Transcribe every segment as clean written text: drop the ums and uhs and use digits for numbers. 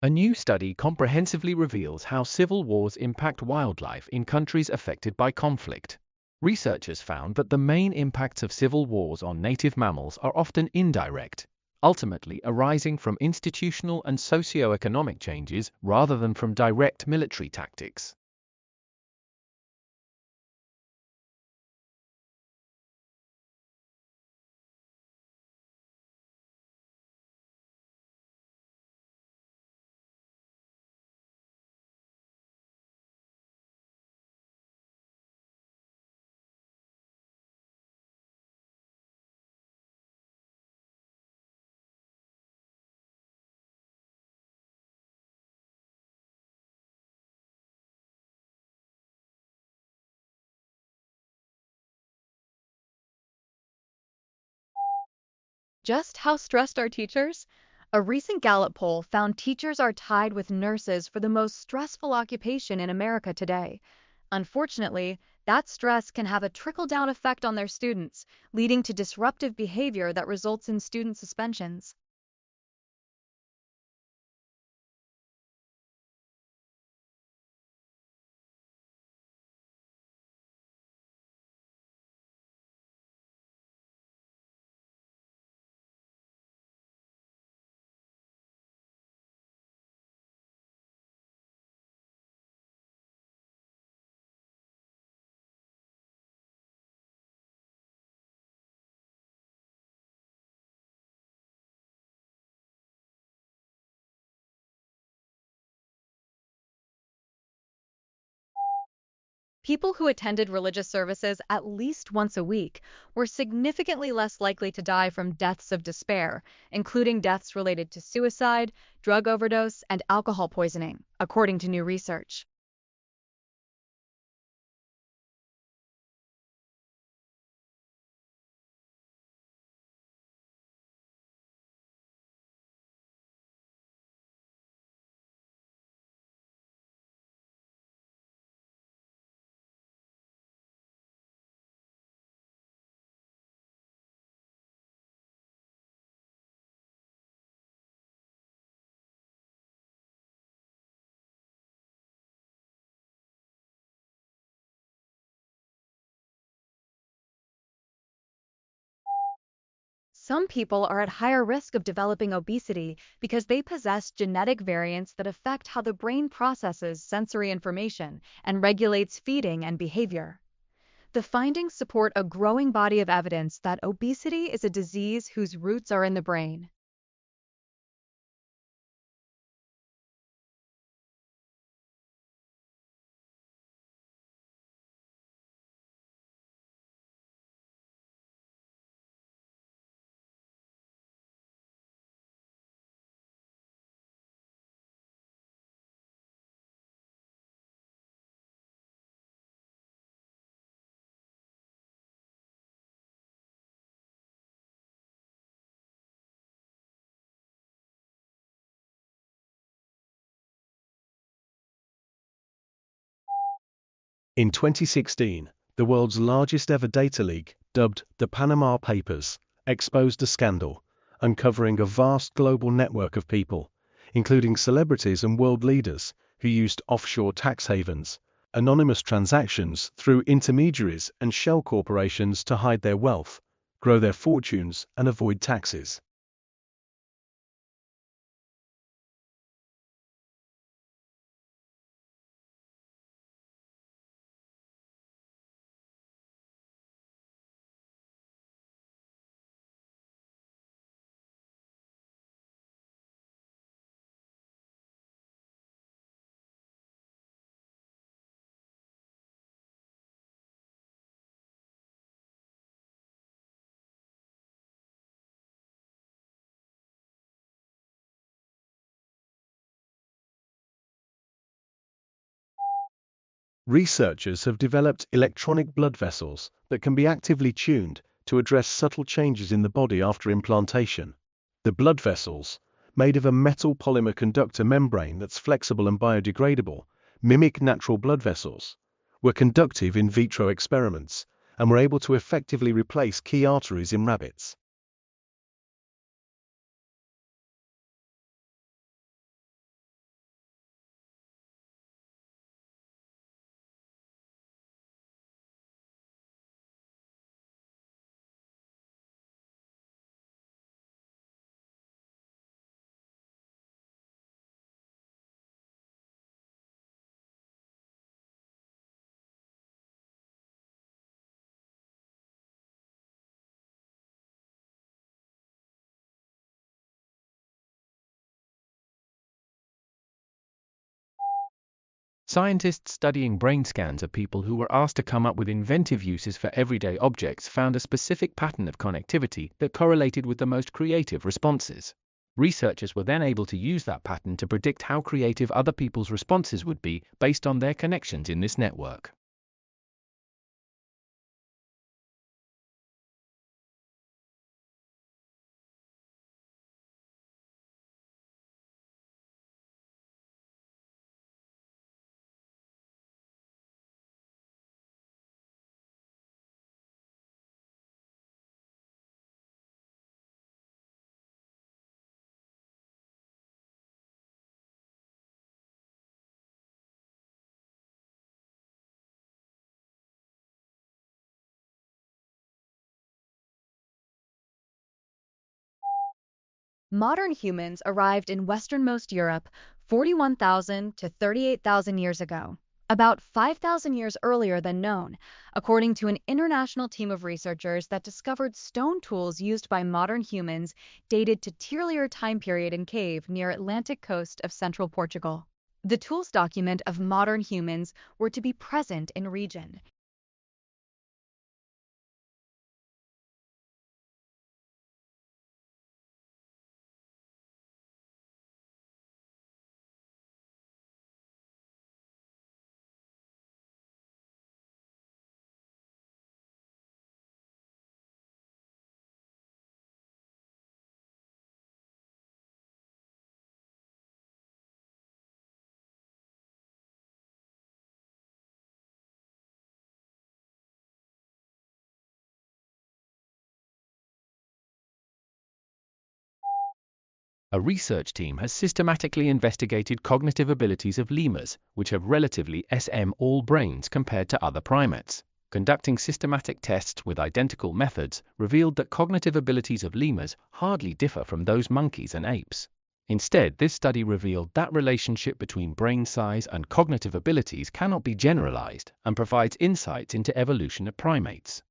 A new study comprehensively reveals how civil wars impact wildlife in countries affected by conflict. Researchers found that the main impacts of civil wars on native mammals are often indirect, ultimately arising from institutional and socio-economic changes rather than from direct military tactics. Just how stressed are teachers? A recent Gallup poll found teachers are tied with nurses for the most stressful occupation in America today. Unfortunately, that stress can have a trickle-down effect on their students, leading to disruptive behavior that results in student suspensions. People who attended religious services at least once a week were significantly less likely to die from deaths of despair, including deaths related to suicide, drug overdose, and alcohol poisoning, according to new research. Some people are at higher risk of developing obesity because they possess genetic variants that affect how the brain processes sensory information and regulates feeding and behavior. The findings support a growing body of evidence that obesity is a disease whose roots are in the brain. In 2016, the world's largest ever data leak, dubbed the Panama Papers, exposed a scandal, uncovering a vast global network of people, including celebrities and world leaders, who used offshore tax havens, anonymous transactions through intermediaries and shell corporations to hide their wealth, grow their fortunes, and avoid taxes. Researchers have developed electronic blood vessels that can be actively tuned to address subtle changes in the body after implantation. The blood vessels, made of a metal polymer conductor membrane that's flexible and biodegradable, mimic natural blood vessels, were conductive in vitro experiments, and were able to effectively replace key arteries in rabbits. Scientists studying brain scans of people who were asked to come up with inventive uses for everyday objects found a specific pattern of connectivity that correlated with the most creative responses. Researchers were then able to use that pattern to predict how creative other people's responses would be based on their connections in this network. Modern humans arrived in westernmost Europe 41,000 to 38,000 years ago, about 5,000 years earlier than known, according to an international team of researchers that discovered stone tools used by modern humans dated to Tirlier time period in cave near Atlantic coast of central Portugal. The tools document of modern humans were to be present in region. A research team has systematically investigated cognitive abilities of lemurs, which have relatively small brains compared to other primates. Conducting systematic tests with identical methods revealed that cognitive abilities of lemurs hardly differ from those monkeys and apes. Instead, this study revealed that relationship between brain size and cognitive abilities cannot be generalized and provides insights into evolution of primates.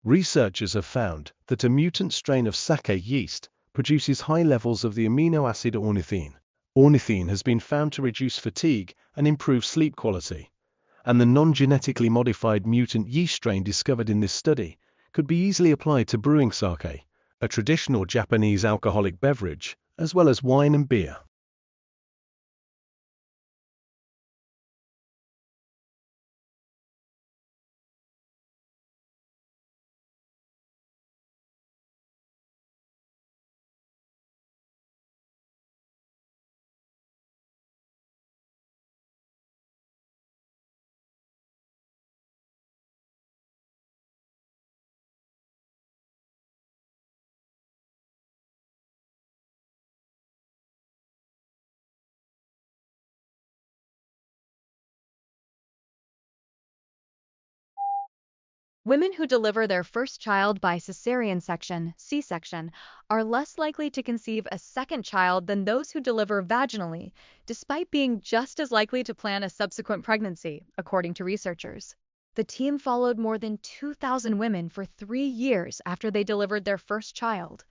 Researchers have found that a mutant strain of sake yeast produces high levels of the amino acid ornithine. Ornithine has been found to reduce fatigue and improve sleep quality, and the non-genetically modified mutant yeast strain discovered in this study could be easily applied to brewing sake, a traditional Japanese alcoholic beverage, as well as wine and beer. Women who deliver their first child by cesarean section, C-section, are less likely to conceive a second child than those who deliver vaginally, despite being just as likely to plan a subsequent pregnancy, according to researchers. The team followed more than 2,000 women for 3 years after they delivered their first child.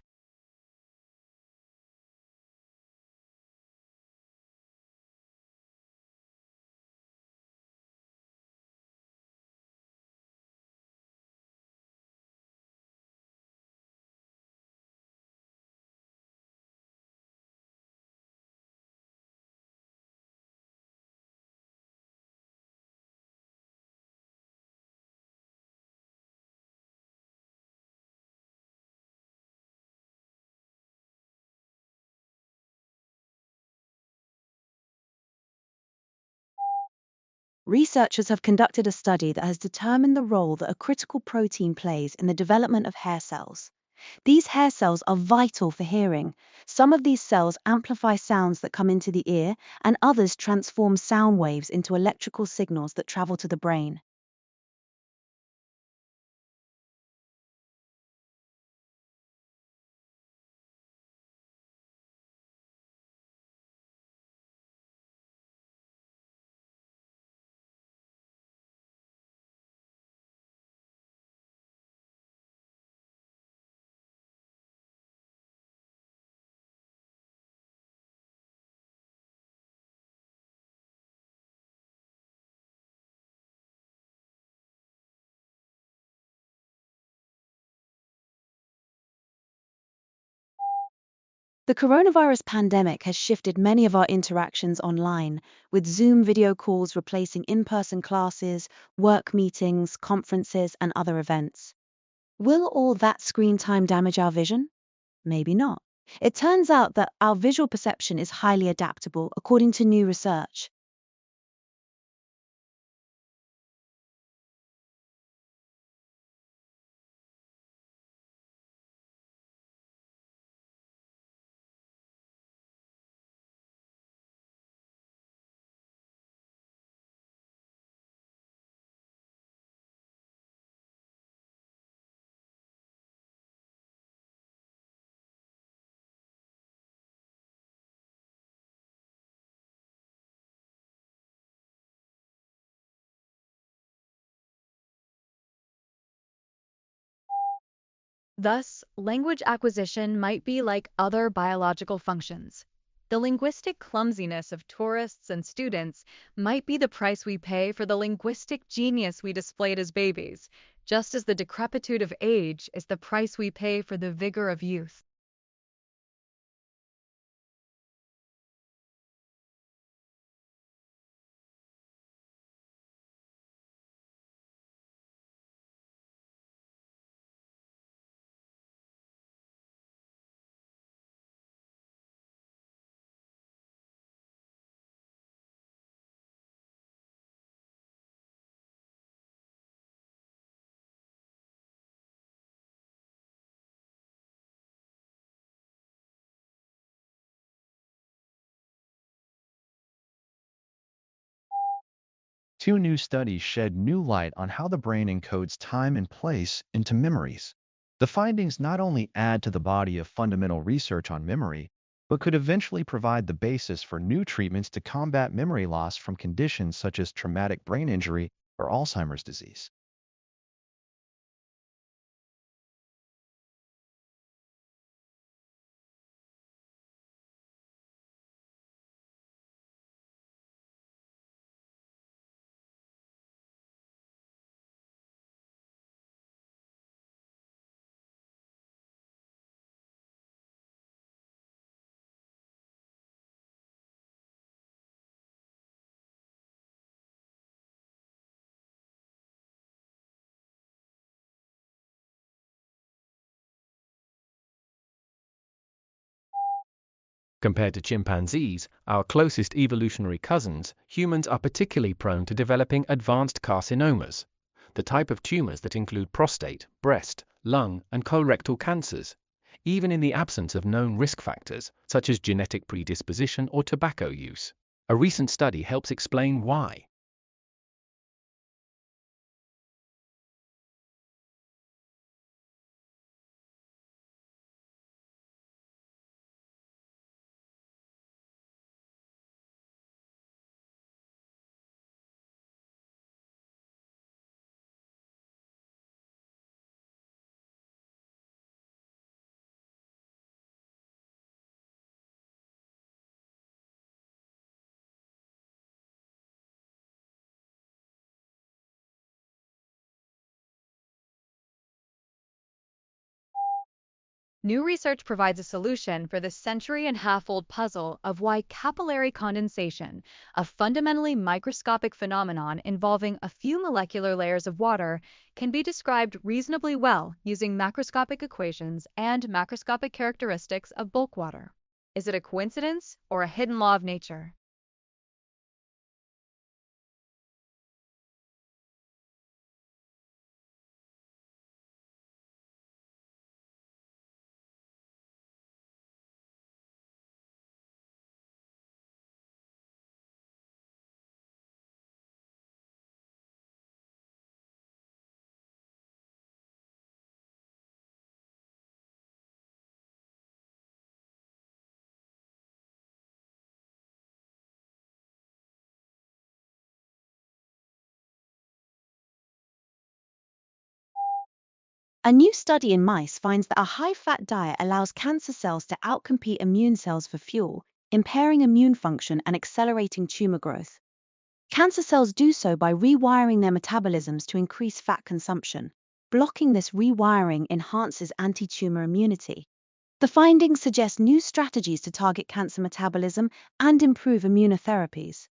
Researchers have conducted a study that has determined the role that a critical protein plays in the development of hair cells. These hair cells are vital for hearing. Some of these cells amplify sounds that come into the ear, and others transform sound waves into electrical signals that travel to the brain. The coronavirus pandemic has shifted many of our interactions online, with Zoom video calls replacing in-person classes, work meetings, conferences, and other events. Will all that screen time damage our vision? Maybe not. It turns out that our visual perception is highly adaptable, according to new research. Thus, language acquisition might be like other biological functions. The linguistic clumsiness of tourists and students might be the price we pay for the linguistic genius we displayed as babies, just as the decrepitude of age is the price we pay for the vigor of youth. Two new studies shed new light on how the brain encodes time and place into memories. The findings not only add to the body of fundamental research on memory, but could eventually provide the basis for new treatments to combat memory loss from conditions such as traumatic brain injury or Alzheimer's disease. Compared to chimpanzees, our closest evolutionary cousins, humans are particularly prone to developing advanced carcinomas, the type of tumors that include prostate, breast, lung, and colorectal cancers, even in the absence of known risk factors such as genetic predisposition or tobacco use. A recent study helps explain why. New research provides a solution for the century-and-a-half-old puzzle of why capillary condensation, a fundamentally microscopic phenomenon involving a few molecular layers of water, can be described reasonably well using macroscopic equations and macroscopic characteristics of bulk water. Is it a coincidence or a hidden law of nature? A new study in mice finds that a high-fat diet allows cancer cells to outcompete immune cells for fuel, impairing immune function and accelerating tumor growth. Cancer cells do so by rewiring their metabolisms to increase fat consumption. Blocking this rewiring enhances anti-tumor immunity. The findings suggest new strategies to target cancer metabolism and improve immunotherapies.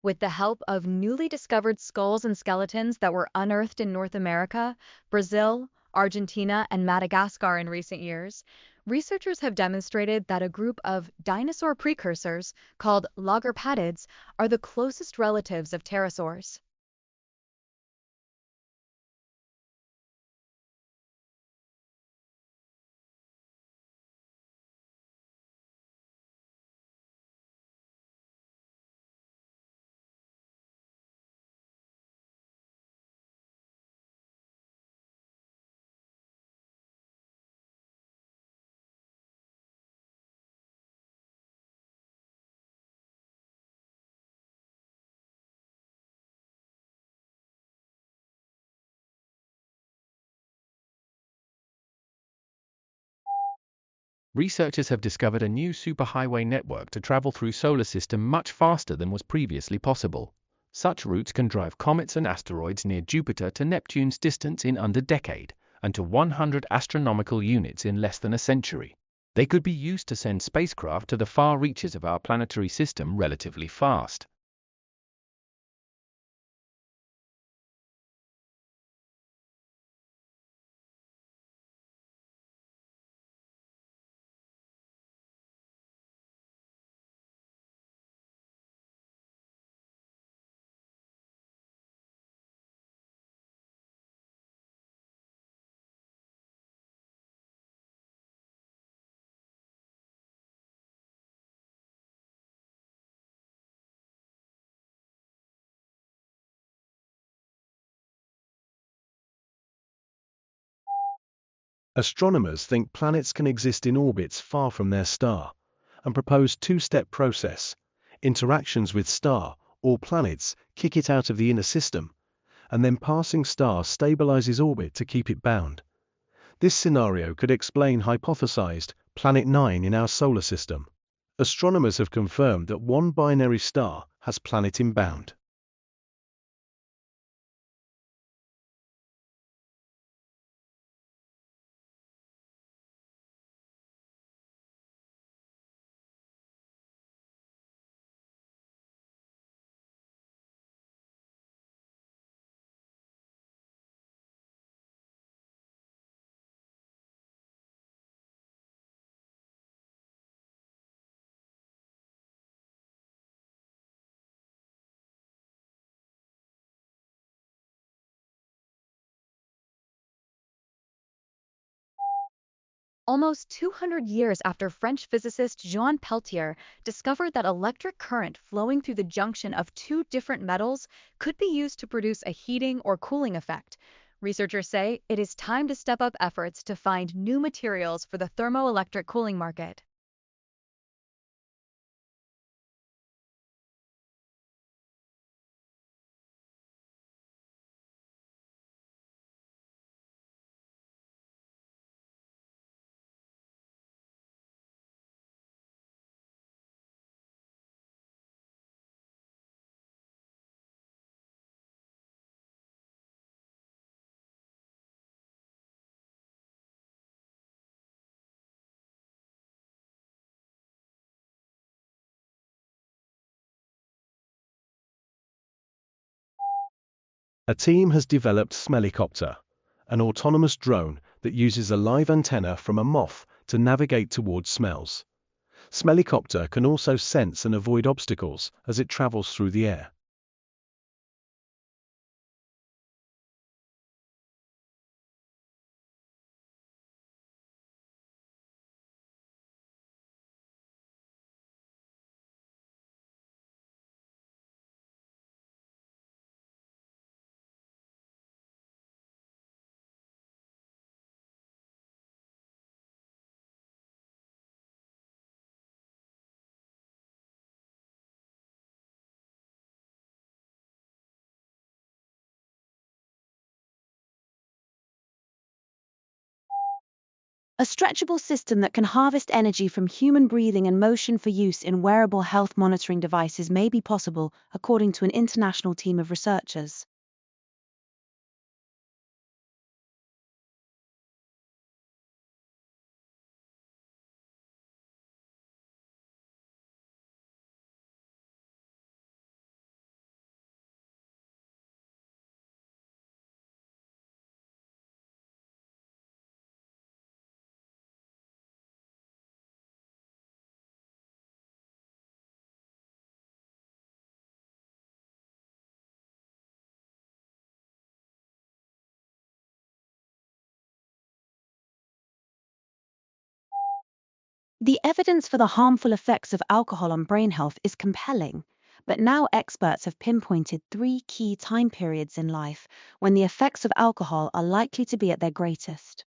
With the help of newly discovered skulls and skeletons that were unearthed in North America, Brazil, Argentina, and Madagascar in recent years, researchers have demonstrated that a group of dinosaur precursors called logorpatids are the closest relatives of pterosaurs. Researchers have discovered a new superhighway network to travel through solar system much faster than was previously possible. Such routes can drive comets and asteroids near Jupiter to Neptune's distance in under a decade, and to 100 astronomical units in less than a century. They could be used to send spacecraft to the far reaches of our planetary system relatively fast. Astronomers think planets can exist in orbits far from their star, and propose two-step process. Interactions with star or planets kick it out of the inner system, and then passing star stabilizes orbit to keep it bound. This scenario could explain hypothesized Planet 9 in our solar system. Astronomers have confirmed that one binary star has planet inbound. Almost 200 years after French physicist Jean Peltier discovered that electric current flowing through the junction of two different metals could be used to produce a heating or cooling effect, researchers say it is time to step up efforts to find new materials for the thermoelectric cooling market. A team has developed Smellicopter, an autonomous drone that uses a live antenna from a moth to navigate towards smells. Smellycopter can also sense and avoid obstacles as it travels through the air. A stretchable system that can harvest energy from human breathing and motion for use in wearable health monitoring devices may be possible, according to an international team of researchers. The evidence for the harmful effects of alcohol on brain health is compelling, but now experts have pinpointed 3 key time periods in life when the effects of alcohol are likely to be at their greatest.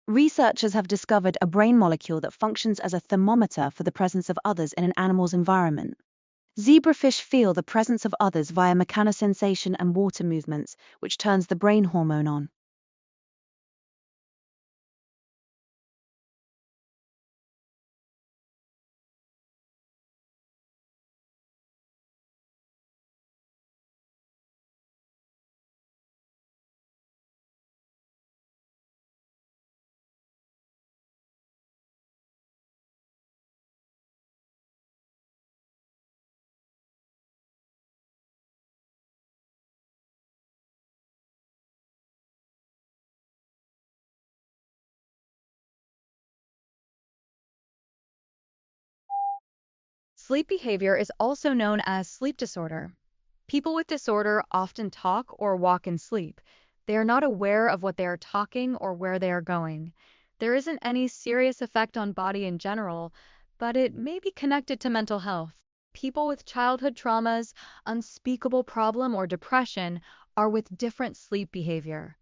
Researchers have discovered a brain molecule that functions as a thermometer for the presence of others in an animal's environment. Zebrafish feel the presence of others via mechanosensation and water movements, which turns the brain hormone on. Sleep behavior is also known as sleep disorder. People with disorder often talk or walk in sleep. They are not aware of what they are talking or where they are going. There isn't any serious effect on body in general, but it may be connected to mental health. People with childhood traumas, unspeakable problem, or depression are with different sleep behavior.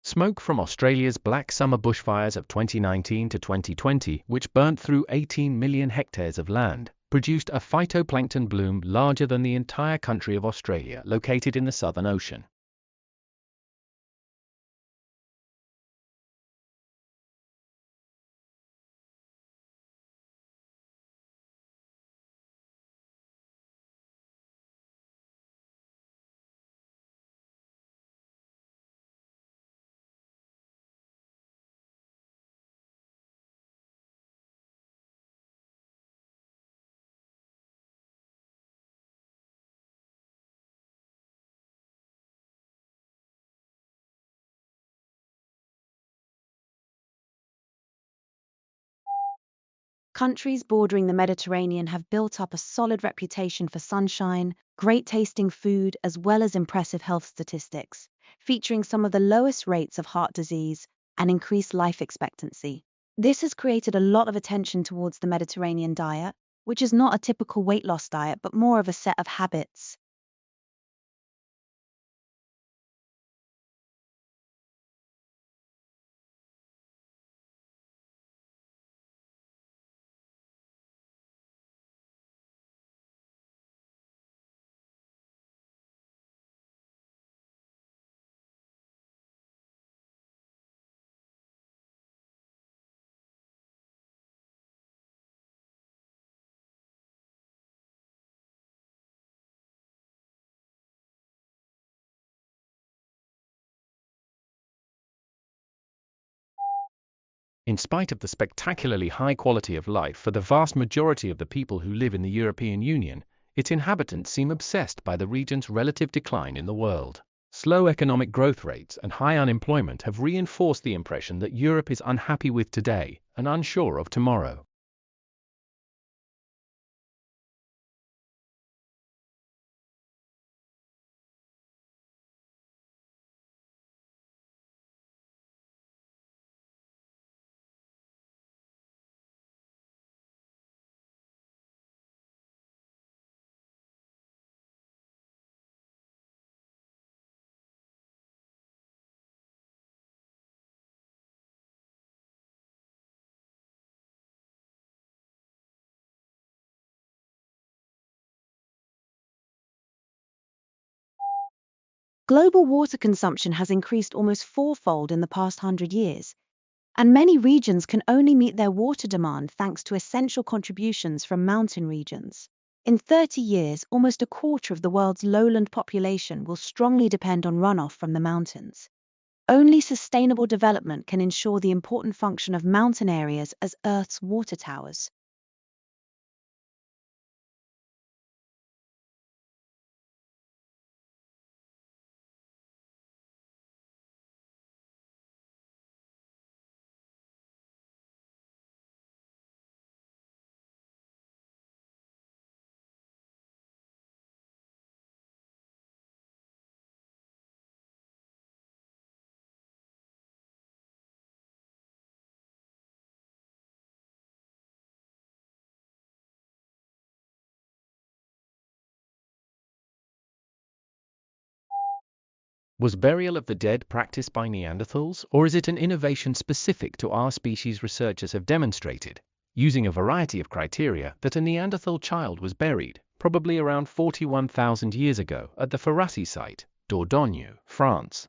Smoke from Australia's Black Summer bushfires of 2019 to 2020, which burnt through 18 million hectares of land, produced a phytoplankton bloom larger than the entire country of Australia, located in the Southern Ocean. Countries bordering the Mediterranean have built up a solid reputation for sunshine, great tasting food, as well as impressive health statistics, featuring some of the lowest rates of heart disease and increased life expectancy. This has created a lot of attention towards the Mediterranean diet, which is not a typical weight loss diet, but more of a set of habits. In spite of the spectacularly high quality of life for the vast majority of the people who live in the European Union, its inhabitants seem obsessed by the region's relative decline in the world. Slow economic growth rates and high unemployment have reinforced the impression that Europe is unhappy with today and unsure of tomorrow. Global water consumption has increased almost fourfold in the past 100 years, and many regions can only meet their water demand thanks to essential contributions from mountain regions. In 30 years, almost a quarter of the world's lowland population will strongly depend on runoff from the mountains. Only sustainable development can ensure the important function of mountain areas as Earth's water towers. Was burial of the dead practiced by Neanderthals, or is it an innovation specific to our species? Researchers have demonstrated, using a variety of criteria, that a Neanderthal child was buried, probably around 41,000 years ago, at the Ferrassi site, Dordogne, France.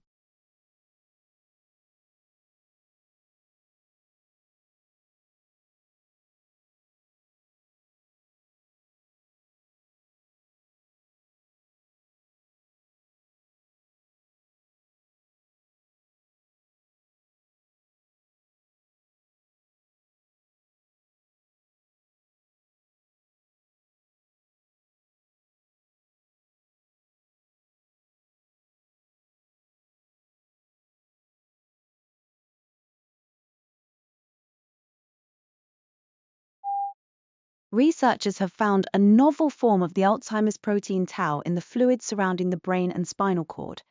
Researchers have found a novel form of the Alzheimer's protein tau in the fluid surrounding the brain and spinal cord.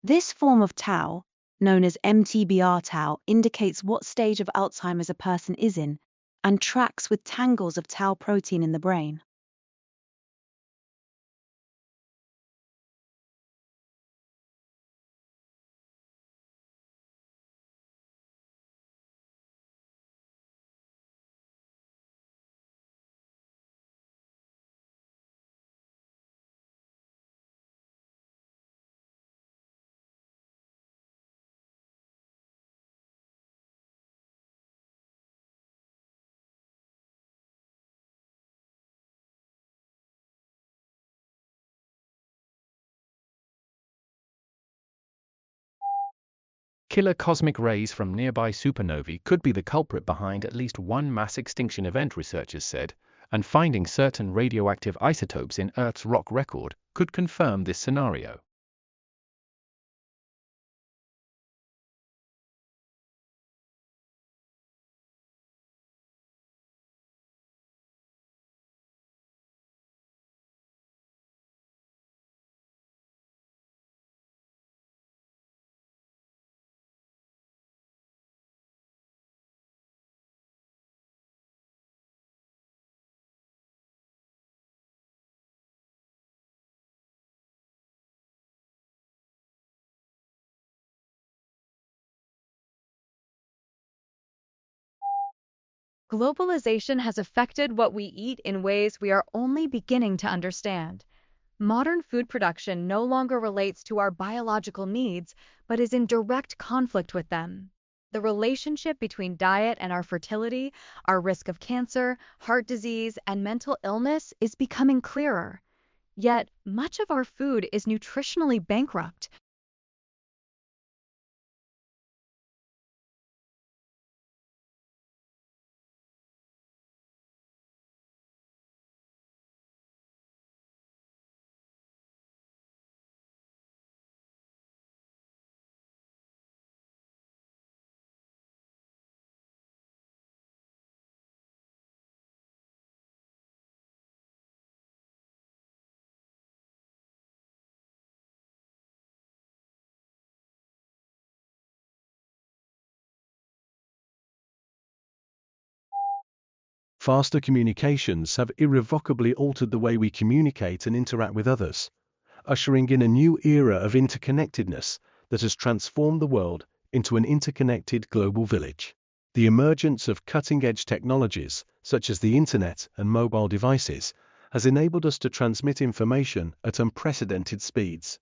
This form of tau, known as MTBR tau, indicates what stage of Alzheimer's a person is in and tracks with tangles of tau protein in the brain. Killer cosmic rays from nearby supernovae could be the culprit behind at least one mass extinction event, researchers said, and finding certain radioactive isotopes in Earth's rock record could confirm this scenario. Globalization has affected what we eat in ways we are only beginning to understand. Modern food production no longer relates to our biological needs, but is in direct conflict with them. The relationship between diet and our fertility, our risk of cancer, heart disease, and mental illness is becoming clearer. Yet, much of our food is nutritionally bankrupt. Faster communications have irrevocably altered the way we communicate and interact with others, ushering in a new era of interconnectedness that has transformed the world into an interconnected global village. The emergence of cutting-edge technologies, such as the internet and mobile devices, has enabled us to transmit information at unprecedented speeds.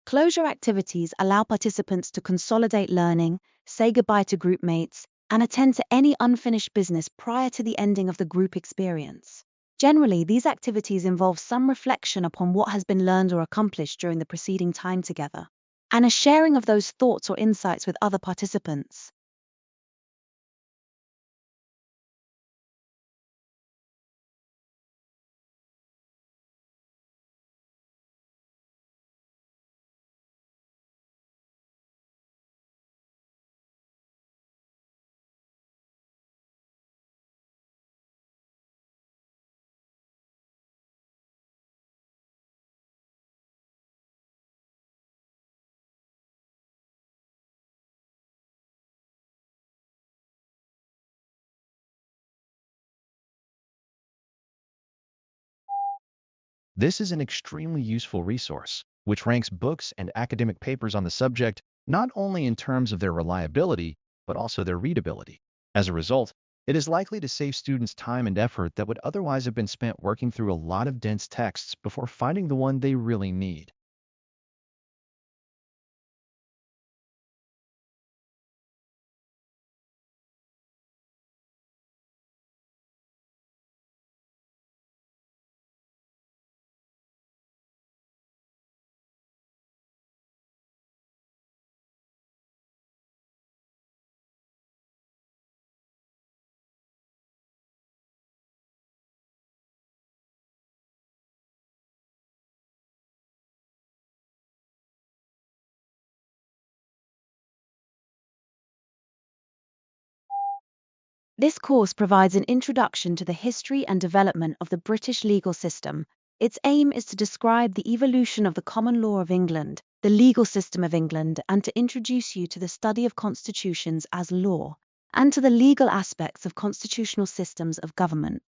Closure activities allow participants to consolidate learning, say goodbye to group mates, and attend to any unfinished business prior to the ending of the group experience. Generally, these activities involve some reflection upon what has been learned or accomplished during the preceding time together, and a sharing of those thoughts or insights with other participants. This is an extremely useful resource, which ranks books and academic papers on the subject not only in terms of their reliability, but also their readability. As a result, it is likely to save students time and effort that would otherwise have been spent working through a lot of dense texts before finding the one they really need. This course provides an introduction to the history and development of the British legal system. Its aim is to describe the evolution of the common law of England, the legal system of England, and to introduce you to the study of constitutions as law, and to the legal aspects of constitutional systems of government.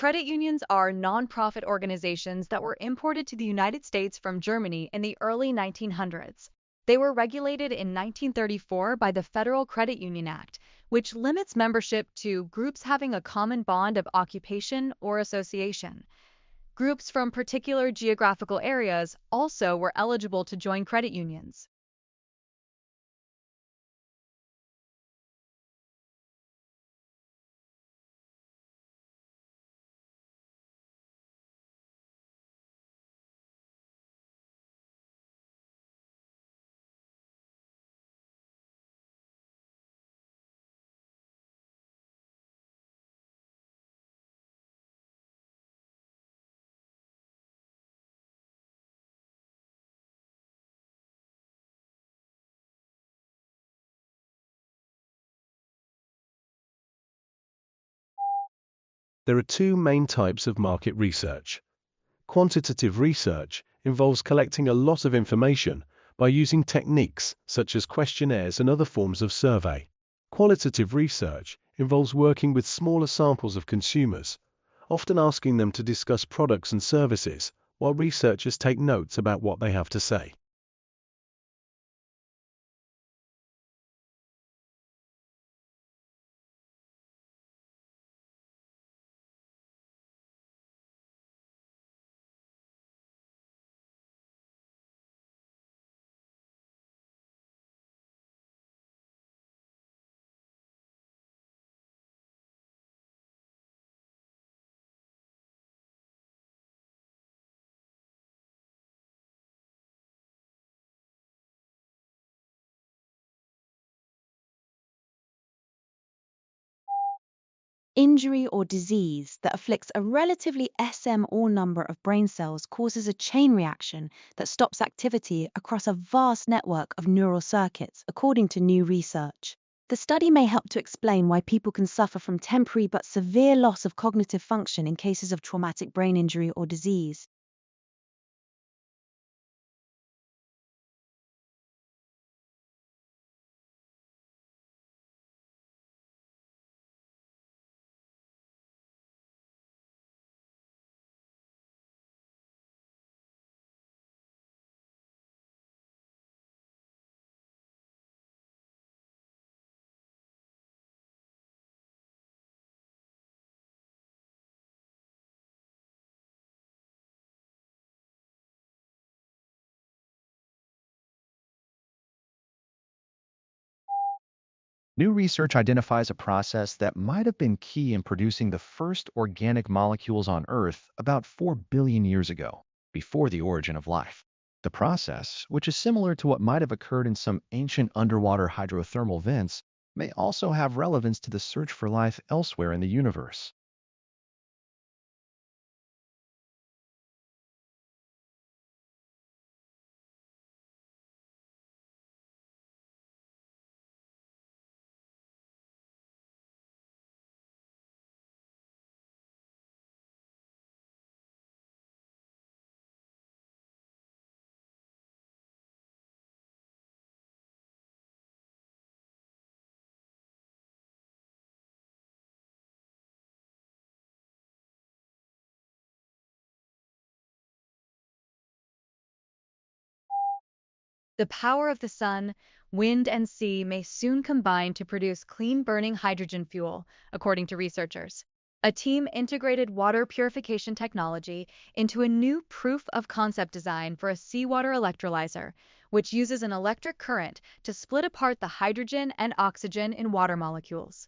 Credit unions are nonprofit organizations that were imported to the United States from Germany in the early 1900s. They were regulated in 1934 by the Federal Credit Union Act, which limits membership to groups having a common bond of occupation or association. Groups from particular geographical areas also were eligible to join credit unions. There are two main types of market research. Quantitative research involves collecting a lot of information by using techniques such as questionnaires and other forms of survey. Qualitative research involves working with smaller samples of consumers, often asking them to discuss products and services while researchers take notes about what they have to say. Injury or disease that afflicts a relatively small number of brain cells causes a chain reaction that stops activity across a vast network of neural circuits, according to new research. The study may help to explain why people can suffer from temporary but severe loss of cognitive function in cases of traumatic brain injury or disease. New research identifies a process that might have been key in producing the first organic molecules on Earth about 4 billion years ago, before the origin of life. The process, which is similar to what might have occurred in some ancient underwater hydrothermal vents, may also have relevance to the search for life elsewhere in the universe. The power of the sun, wind, and sea may soon combine to produce clean-burning hydrogen fuel, according to researchers. A team integrated water purification technology into a new proof of concept design for a seawater electrolyzer, which uses an electric current to split apart the hydrogen and oxygen in water molecules.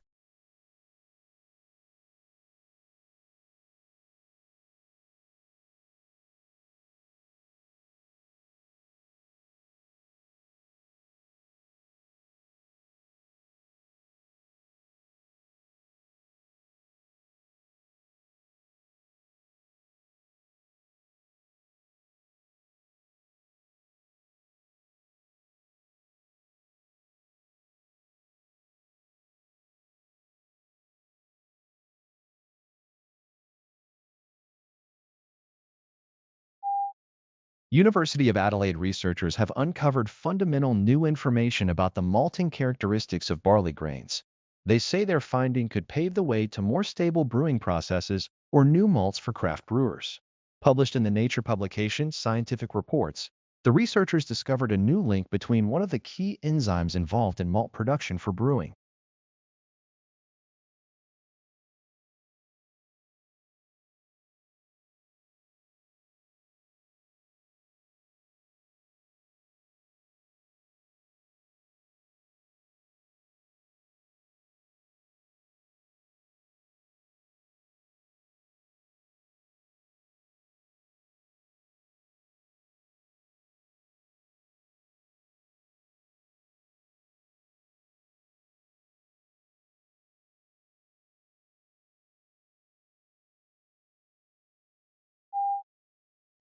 University of Adelaide researchers have uncovered fundamental new information about the malting characteristics of barley grains. They say their finding could pave the way to more stable brewing processes or new malts for craft brewers. Published in the Nature publication Scientific Reports, the researchers discovered a new link between one of the key enzymes involved in malt production for brewing.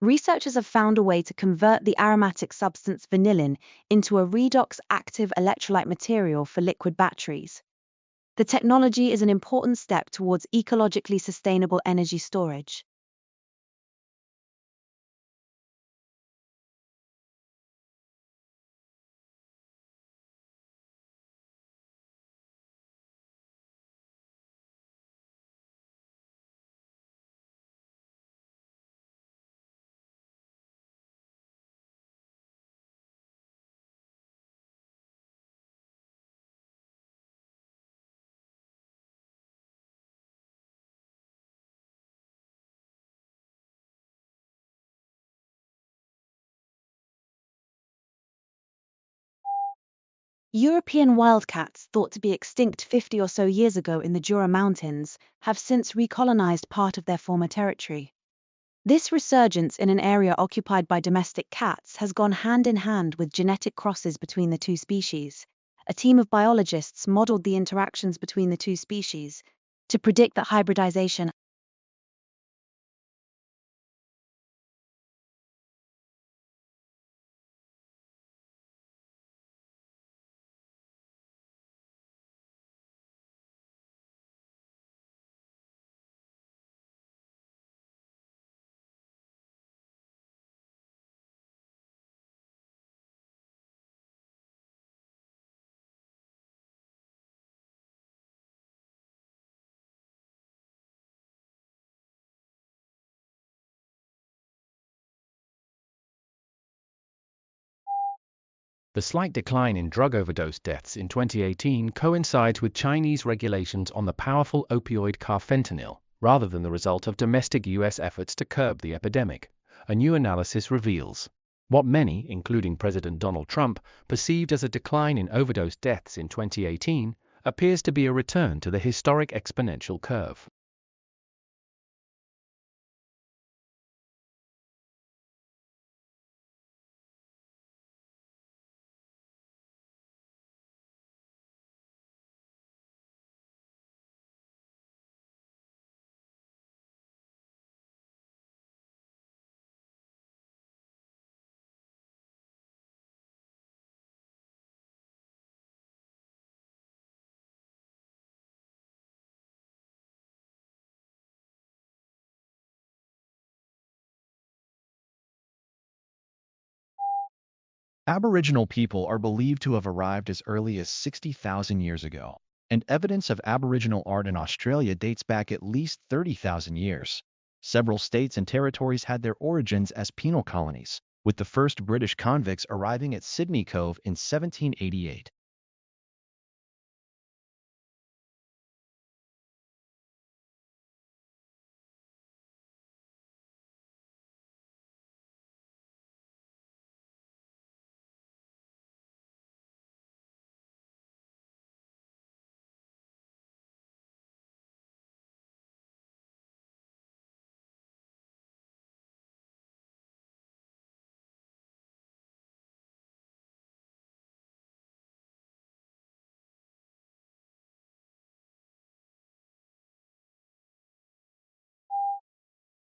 Researchers have found a way to convert the aromatic substance vanillin into a redox active electrolyte material for liquid batteries. The technology is an important step towards ecologically sustainable energy storage. European wildcats, thought to be extinct 50 or so years ago in the Jura Mountains, have since recolonized part of their former territory. This resurgence in an area occupied by domestic cats has gone hand in hand with genetic crosses between the two species. A team of biologists modeled the interactions between the two species to predict that hybridization. The slight decline in drug overdose deaths in 2018 coincides with Chinese regulations on the powerful opioid carfentanil, rather than the result of domestic US efforts to curb the epidemic, a new analysis reveals. What many, including President Donald Trump, perceived as a decline in overdose deaths in 2018 appears to be a return to the historic exponential curve. Aboriginal people are believed to have arrived as early as 60,000 years ago, and evidence of Aboriginal art in Australia dates back at least 30,000 years. Several states and territories had their origins as penal colonies, with the first British convicts arriving at Sydney Cove in 1788.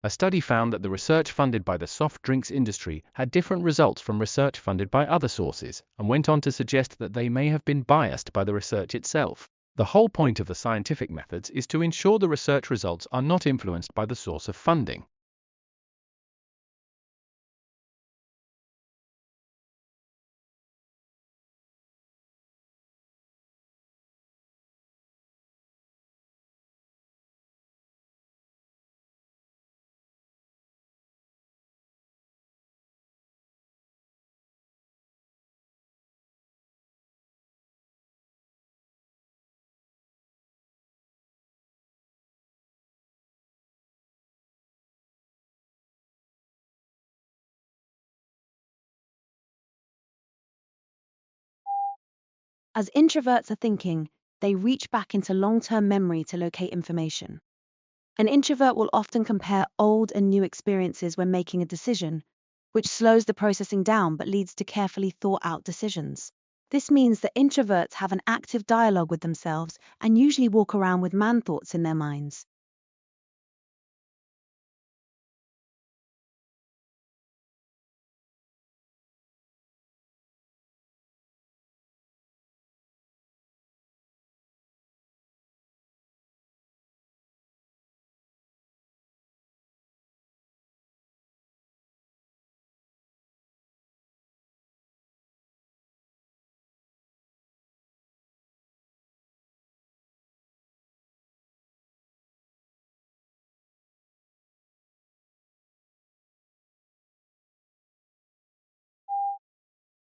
A study found that the research funded by the soft drinks industry had different results from research funded by other sources, and went on to suggest that they may have been biased by the research itself. The whole point of the scientific methods is to ensure the research results are not influenced by the source of funding. As introverts are thinking, they reach back into long-term memory to locate information. An introvert will often compare old and new experiences when making a decision, which slows the processing down but leads to carefully thought-out decisions. This means that introverts have an active dialogue with themselves and usually walk around with man-thoughts in their minds.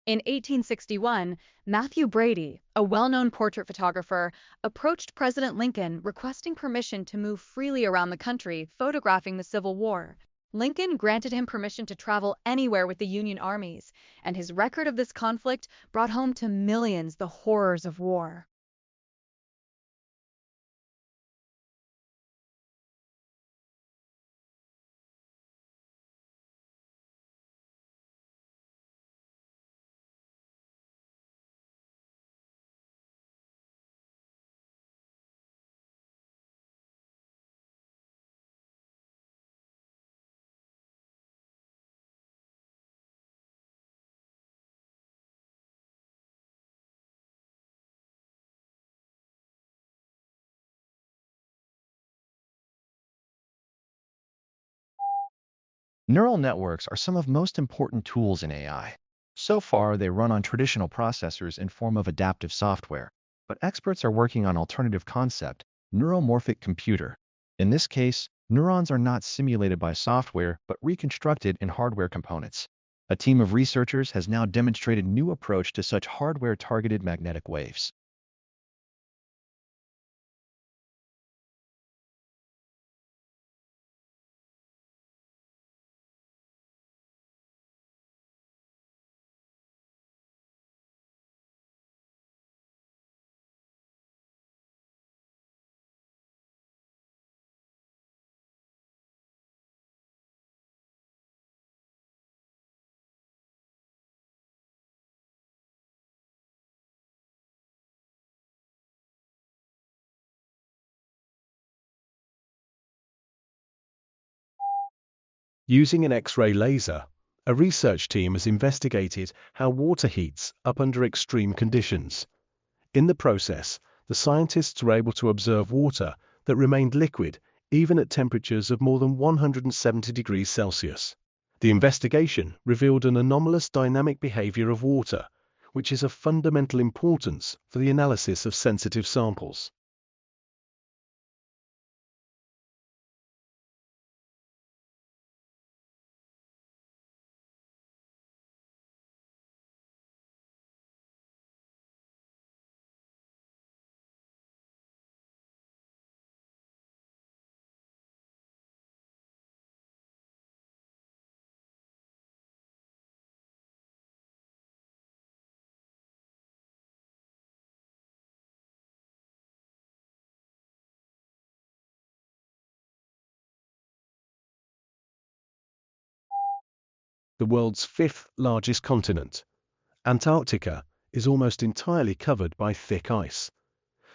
In 1861, Matthew Brady, a well-known portrait photographer, approached President Lincoln requesting permission to move freely around the country, photographing the Civil War. Lincoln granted him permission to travel anywhere with the Union armies, and his record of this conflict brought home to millions the horrors of war. Neural networks are some of most important tools in AI. So far, they run on traditional processors in form of adaptive software, but experts are working on alternative concept, neuromorphic computer. In this case, neurons are not simulated by software, but reconstructed in hardware components. A team of researchers has now demonstrated new approach to such hardware-targeted magnetic waves. Using an X-ray laser, a research team has investigated how water heats up under extreme conditions. In the process, the scientists were able to observe water that remained liquid even at temperatures of more than 170 degrees Celsius. The investigation revealed an anomalous dynamic behavior of water, which is of fundamental importance for the analysis of sensitive samples. The world's fifth largest continent, Antarctica, is almost entirely covered by thick ice.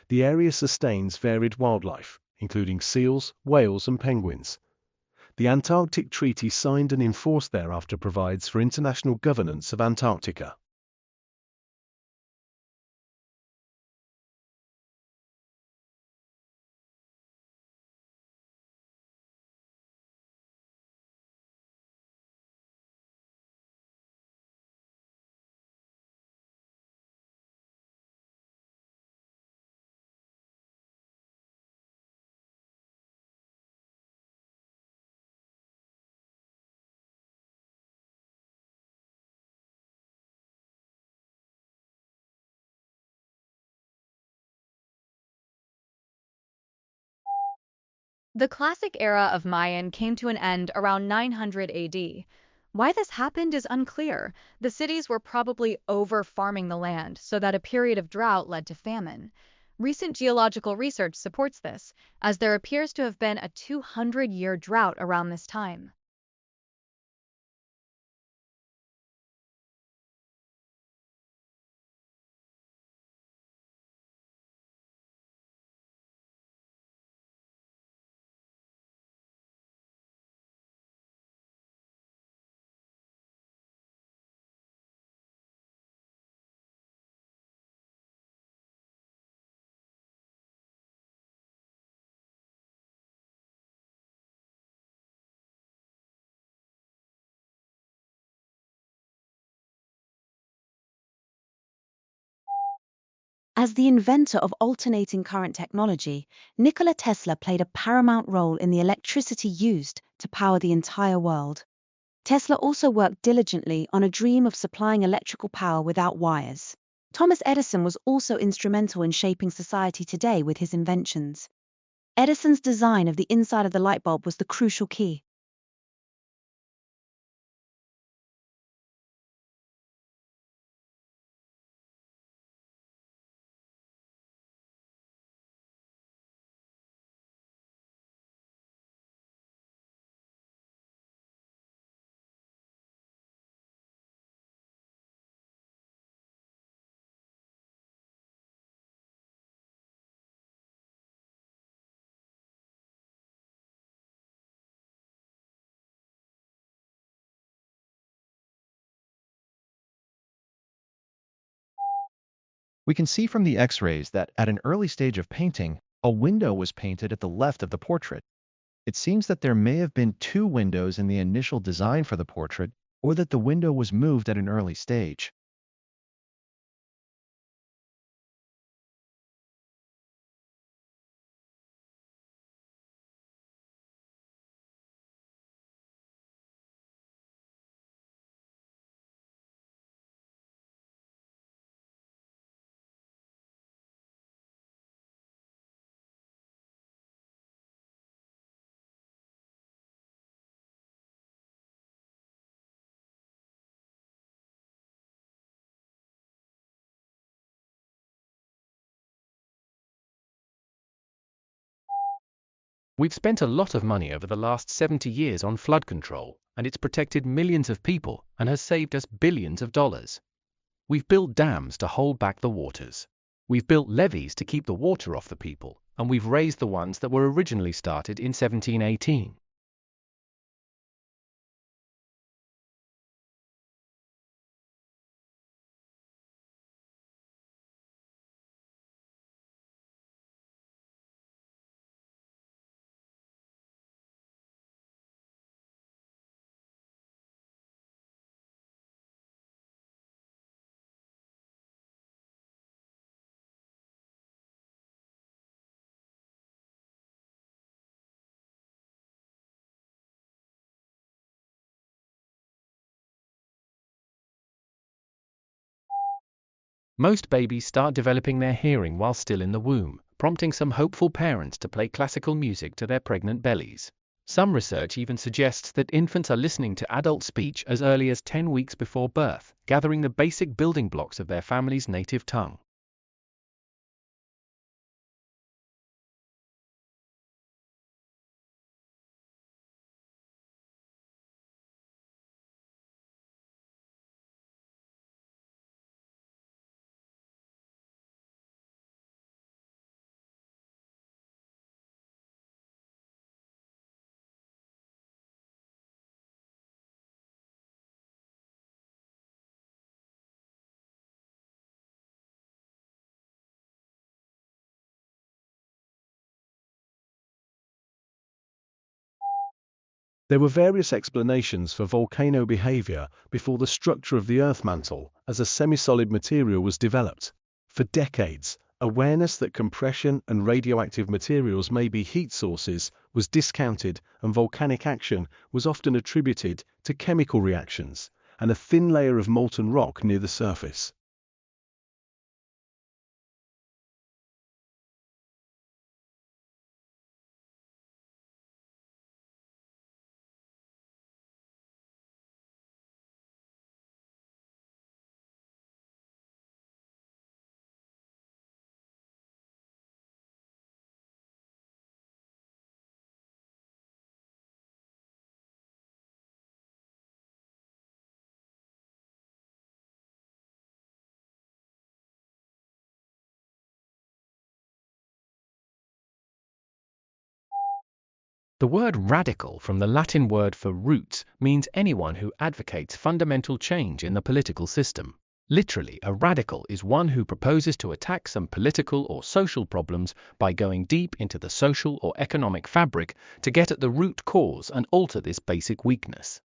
The area sustains varied wildlife, including seals, whales, and penguins. The Antarctic Treaty signed and enforced thereafter provides for international governance of Antarctica. The classic era of Mayan came to an end around 900 AD. Why this happened is unclear. The cities were probably over-farming the land, so that a period of drought led to famine. Recent geological research supports this, as there appears to have been a 200-year drought around this time. As the inventor of alternating current technology, Nikola Tesla played a paramount role in the electricity used to power the entire world. Tesla also worked diligently on a dream of supplying electrical power without wires. Thomas Edison was also instrumental in shaping society today with his inventions. Edison's design of the inside of the light bulb was the crucial key. We can see from the X-rays that at an early stage of painting, a window was painted at the left of the portrait. It seems that there may have been two windows in the initial design for the portrait, or that the window was moved at an early stage. We've spent a lot of money over the last 70 years on flood control, and it's protected millions of people and has saved us billions of dollars. We've built dams to hold back the waters. We've built levees to keep the water off the people, and we've raised the ones that were originally started in 1718. Most babies start developing their hearing while still in the womb, prompting some hopeful parents to play classical music to their pregnant bellies. Some research even suggests that infants are listening to adult speech as early as 10 weeks before birth, gathering the basic building blocks of their family's native tongue. There were various explanations for volcano behavior before the structure of the Earth mantle as a semi-solid material was developed. For decades, awareness that compression and radioactive materials may be heat sources was discounted, and volcanic action was often attributed to chemical reactions and a thin layer of molten rock near the surface. The word radical, from the Latin word for roots, means anyone who advocates fundamental change in the political system. Literally, a radical is one who proposes to attack some political or social problems by going deep into the social or economic fabric to get at the root cause and alter this basic weakness.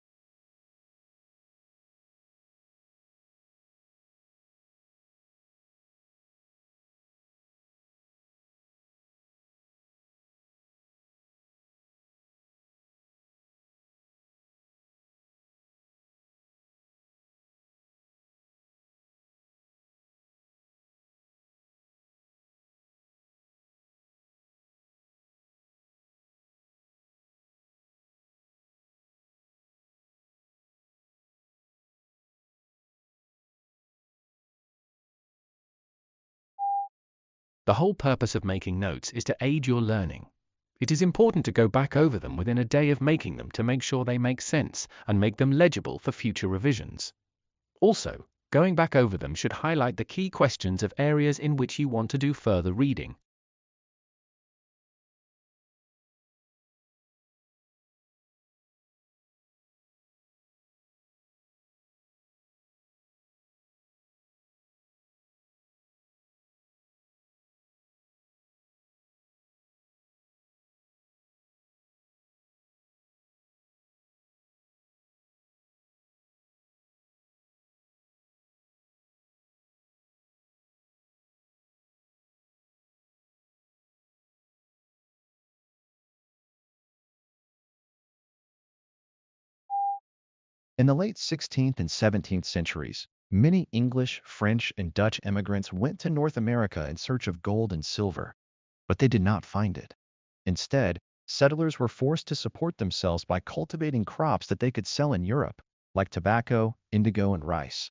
The whole purpose of making notes is to aid your learning. It is important to go back over them within a day of making them to make sure they make sense and make them legible for future revisions. Also, going back over them should highlight the key questions of areas in which you want to do further reading. In the late 16th and 17th centuries, many English, French, and Dutch immigrants went to North America in search of gold and silver, but they did not find it. Instead, settlers were forced to support themselves by cultivating crops that they could sell in Europe, like tobacco, indigo, and rice.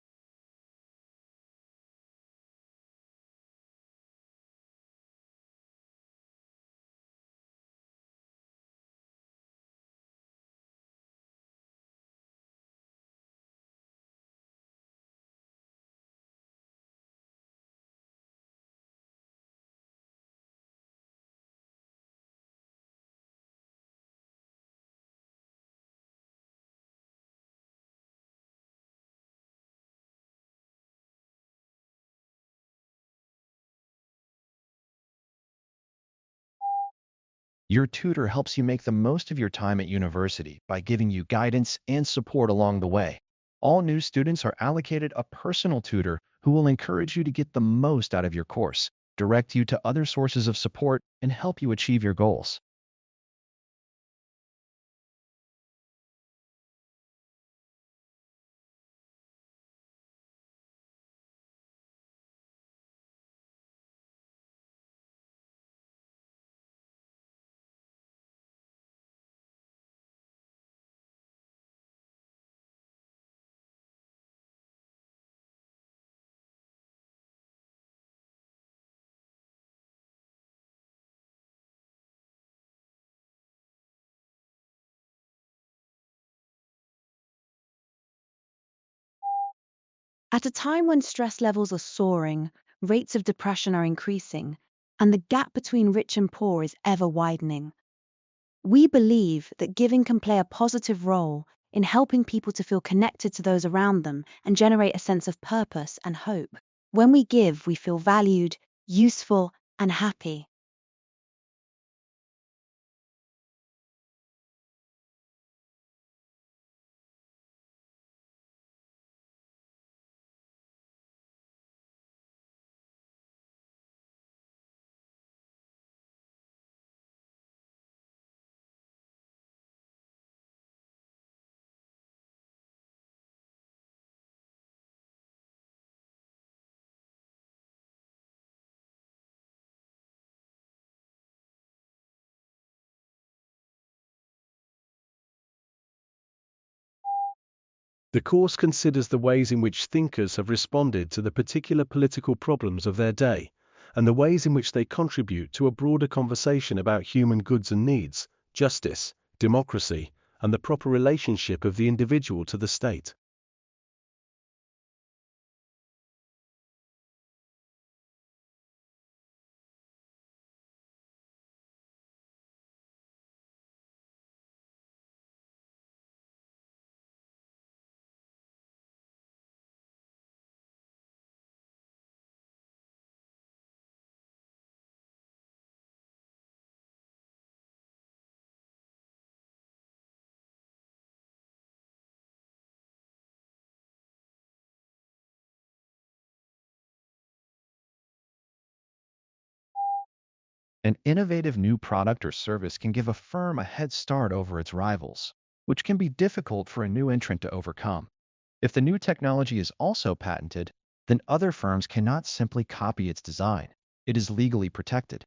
Your tutor helps you make the most of your time at university by giving you guidance and support along the way. All new students are allocated a personal tutor who will encourage you to get the most out of your course, direct you to other sources of support, and help you achieve your goals. At a time when stress levels are soaring, rates of depression are increasing, and the gap between rich and poor is ever widening, we believe that giving can play a positive role in helping people to feel connected to those around them and generate a sense of purpose and hope. When we give, we feel valued, useful, and happy. The course considers the ways in which thinkers have responded to the particular political problems of their day, and the ways in which they contribute to a broader conversation about human goods and needs, justice, democracy, and the proper relationship of the individual to the state. An innovative new product or service can give a firm a head start over its rivals, which can be difficult for a new entrant to overcome. If the new technology is also patented, then other firms cannot simply copy its design. It is legally protected.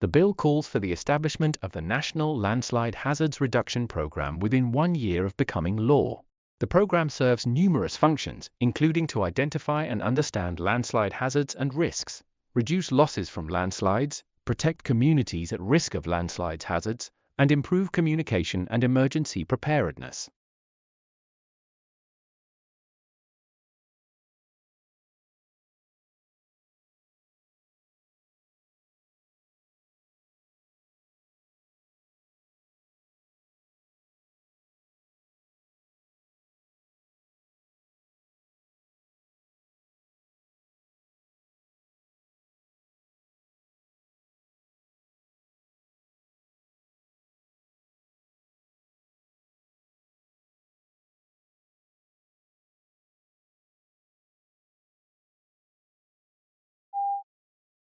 The bill calls for the establishment of the National Landslide Hazards Reduction Program within 1 year of becoming law. The program serves numerous functions, including to identify and understand landslide hazards and risks, reduce losses from landslides, protect communities at risk of landslides hazards, and improve communication and emergency preparedness.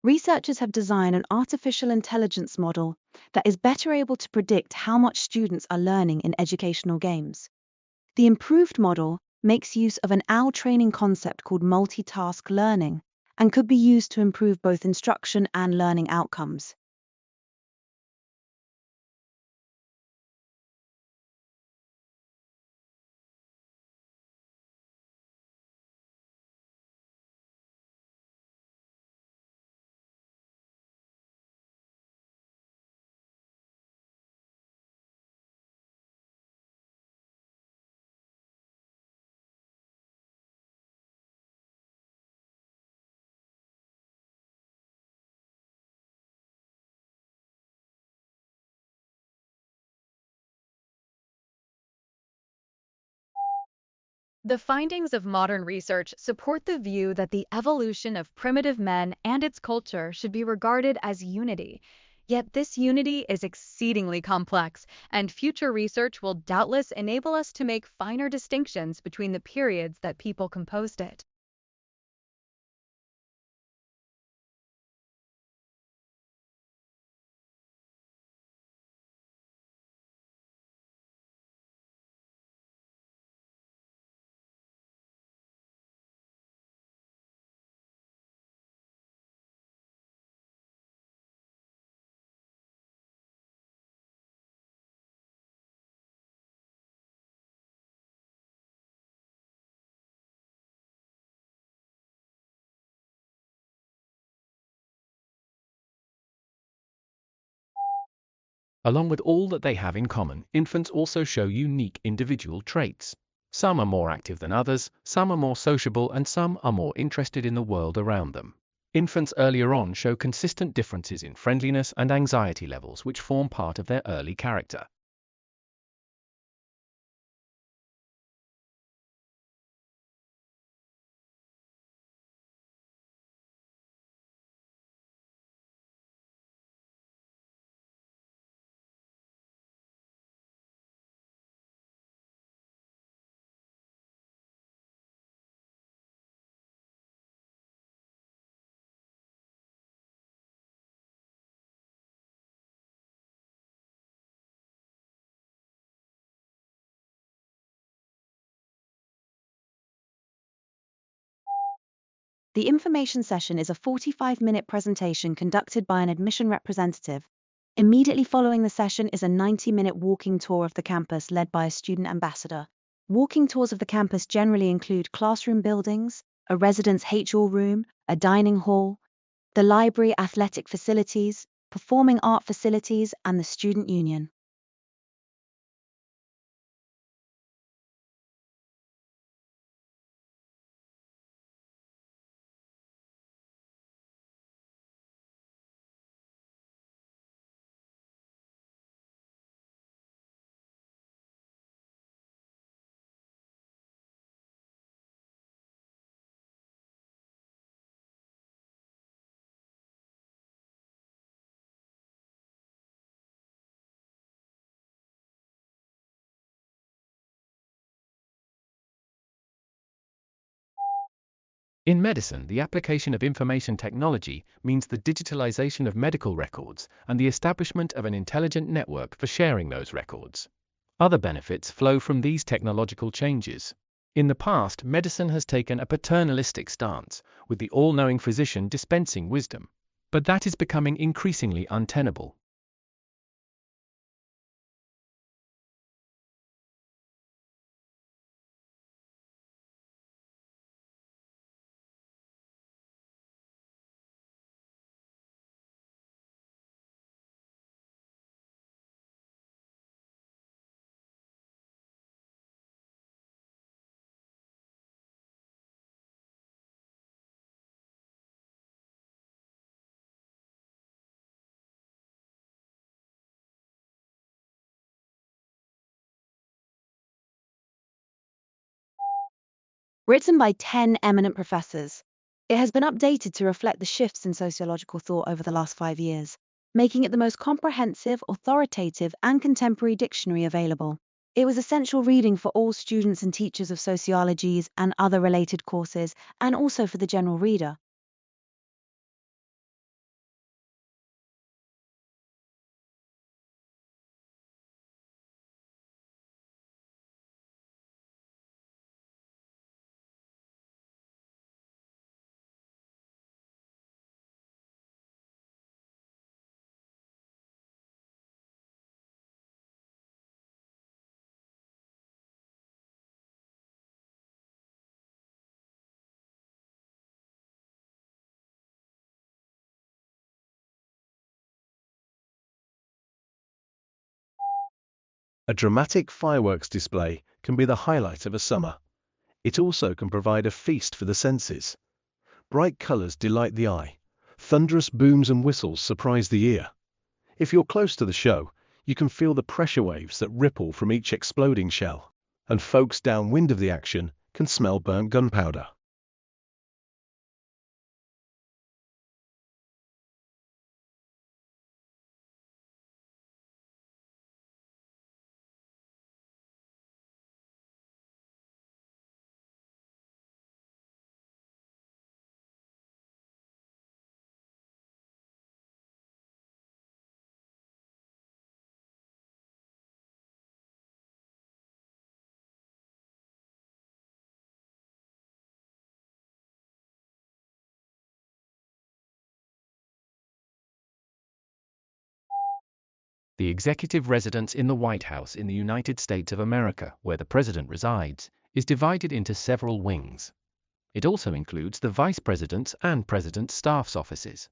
Researchers have designed an artificial intelligence model that is better able to predict how much students are learning in educational games. The improved model makes use of an OWL training concept called multitask learning and could be used to improve both instruction and learning outcomes. The findings of modern research support the view that the evolution of primitive men and its culture should be regarded as unity. Yet this unity is exceedingly complex, and future research will doubtless enable us to make finer distinctions between the periods that people composed it. Along with all that they have in common, infants also show unique individual traits. Some are more active than others, some are more sociable, and some are more interested in the world around them. Infants earlier on show consistent differences in friendliness and anxiety levels which form part of their early character. The information session is a 45-minute presentation conducted by an admission representative. Immediately following the session is a 90-minute walking tour of the campus led by a student ambassador. Walking tours of the campus generally include classroom buildings, a residence HR room, a dining hall, the library, athletic facilities, performing art facilities, and the student union. In medicine, the application of information technology means the digitalization of medical records and the establishment of an intelligent network for sharing those records. Other benefits flow from these technological changes. In the past, medicine has taken a paternalistic stance, with the all-knowing physician dispensing wisdom. but that is becoming increasingly untenable. Written by 10 eminent professors, it has been updated to reflect the shifts in sociological thought over the last 5 years, making it the most comprehensive, authoritative, and contemporary dictionary available. It was essential reading for all students and teachers of sociologies and other related courses, and also for the general reader. A dramatic fireworks display can be the highlight of a summer. It also can provide a feast for the senses. Bright colors delight the eye. Thunderous booms and whistles surprise the ear. If you're close to the show, you can feel the pressure waves that ripple from each exploding shell. And folks downwind of the action can smell burnt gunpowder. The executive residence in the White House in the United States of America, where the president resides, is divided into several wings. It also includes the vice president's and president's staff's offices.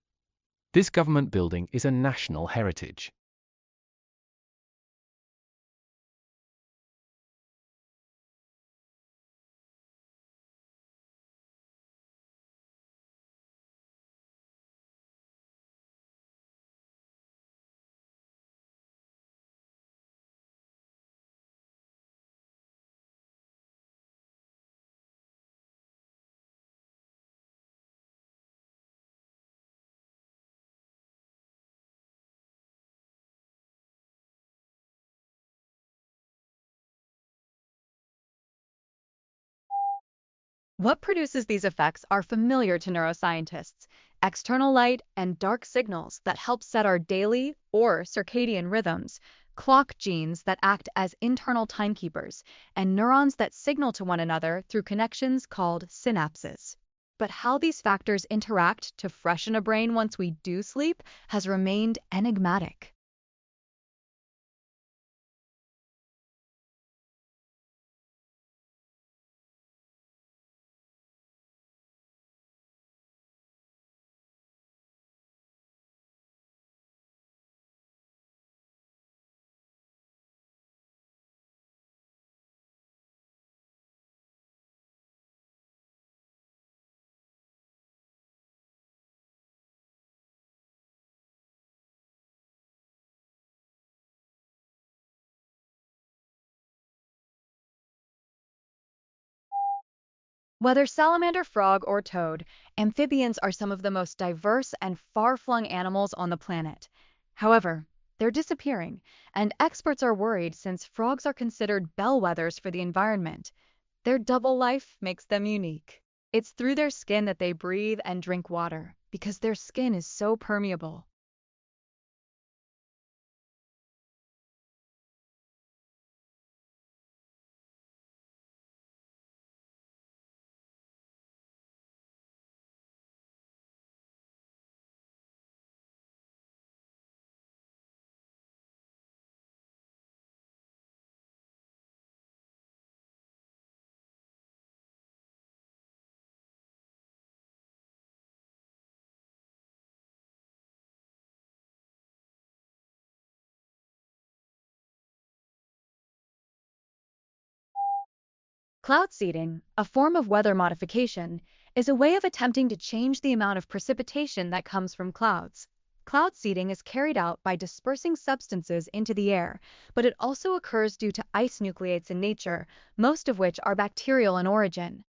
This government building is a national heritage. What produces these effects are familiar to neuroscientists: external light and dark signals that help set our daily or circadian rhythms, clock genes that act as internal timekeepers, and neurons that signal to one another through connections called synapses. But how these factors interact to freshen a brain once we do sleep has remained enigmatic. Whether salamander, frog, or toad, amphibians are some of the most diverse and far-flung animals on the planet. However, they're disappearing, and experts are worried since frogs are considered bellwethers for the environment. Their double life makes them unique. It's through their skin that they breathe and drink water, because their skin is so permeable. Cloud seeding, a form of weather modification, is a way of attempting to change the amount of precipitation that comes from clouds. Cloud seeding is carried out by dispersing substances into the air, but it also occurs due to ice nucleates in nature, most of which are bacterial in origin.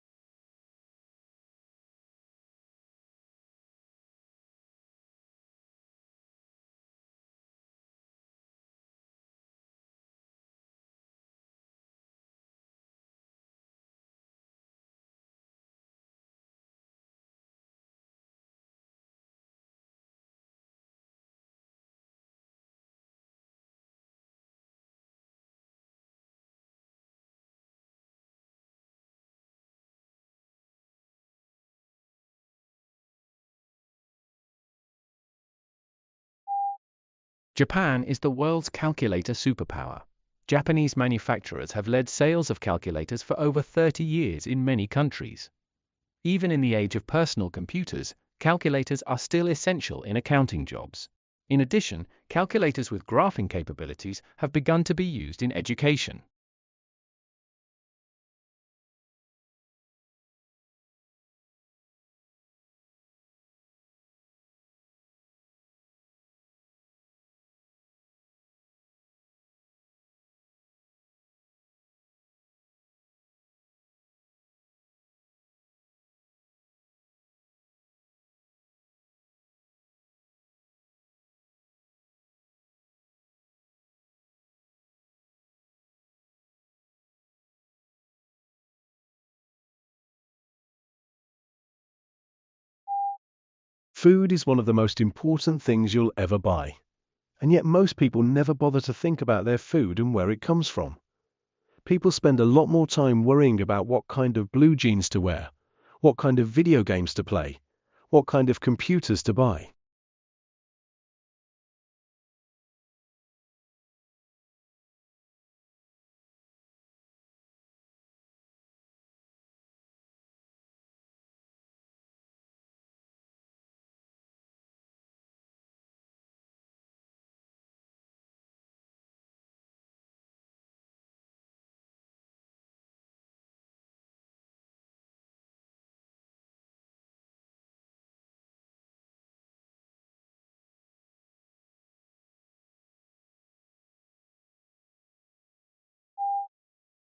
Japan is the world's calculator superpower. Japanese manufacturers have led sales of calculators for over 30 years in many countries. Even in the age of personal computers, calculators are still essential in accounting jobs. In addition, calculators with graphing capabilities have begun to be used in education. Food is one of the most important things you'll ever buy. And yet most people never bother to think about their food and where it comes from. People spend a lot more time worrying about what kind of blue jeans to wear, what kind of video games to play, what kind of computers to buy.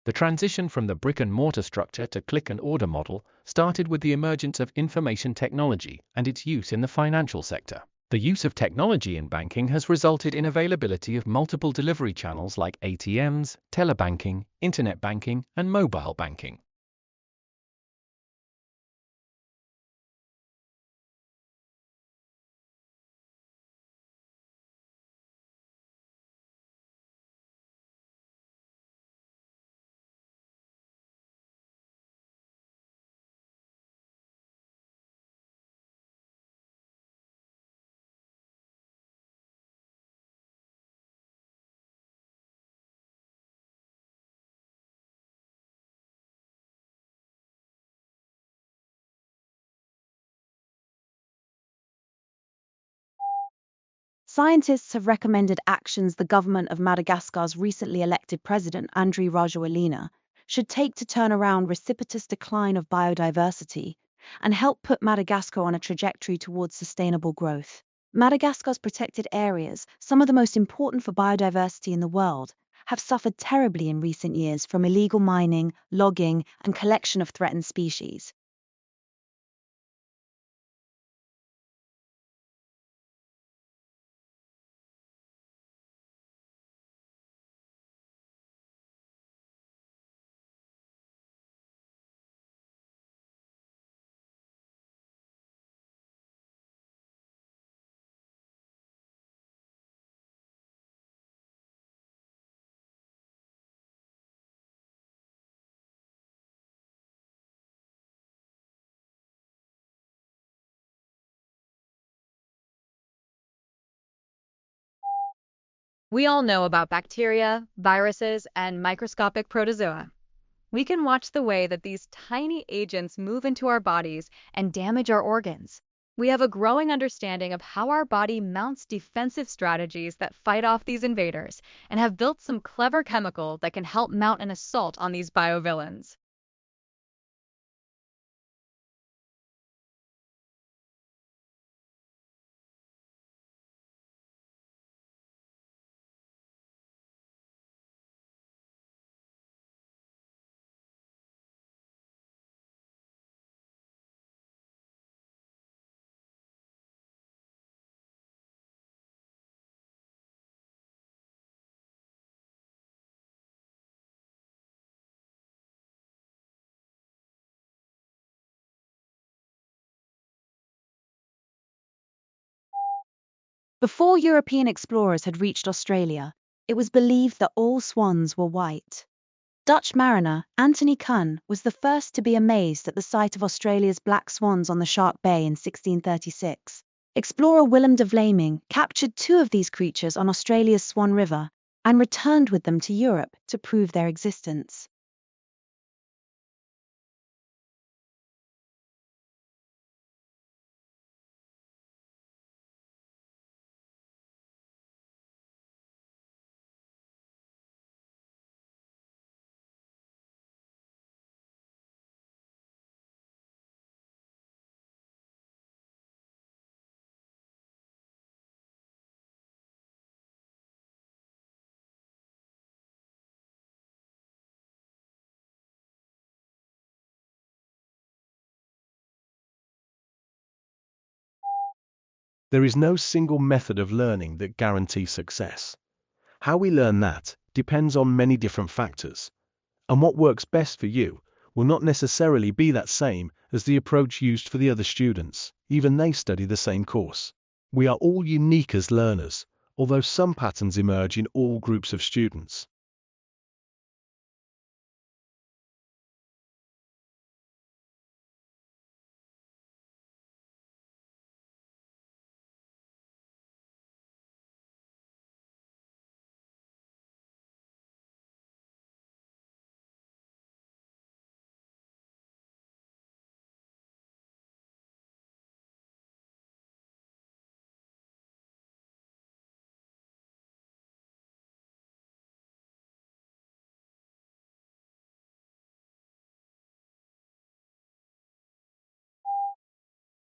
The transition from the brick-and-mortar structure to click-and-order model started with the emergence of information technology and its use in the financial sector. The use of technology in banking has resulted in availability of multiple delivery channels like ATMs, telebanking, internet banking, and mobile banking. Scientists have recommended actions the government of Madagascar's recently elected president, Andry Rajoelina, should take to turn around precipitous decline of biodiversity and help put Madagascar on a trajectory towards sustainable growth. Madagascar's protected areas, some of the most important for biodiversity in the world, have suffered terribly in recent years from illegal mining, logging, and collection of threatened species. We all know about bacteria, viruses, and microscopic protozoa. We can watch the way that these tiny agents move into our bodies and damage our organs. We have a growing understanding of how our body mounts defensive strategies that fight off these invaders and have built some clever chemical that can help mount an assault on these biovillains. Before European explorers had reached Australia, it was believed that all swans were white. Dutch mariner Anthony Kuhn was the first to be amazed at the sight of Australia's black swans on the Shark Bay in 1636. Explorer Willem de Vlaming captured 2 of these creatures on Australia's Swan River and returned with them to Europe to prove their existence. There is no single method of learning that guarantees success. How we learn that depends on many different factors, and what works best for you will not necessarily be that same as the approach used for the other students, even they study the same course. We are all unique as learners, although some patterns emerge in all groups of students.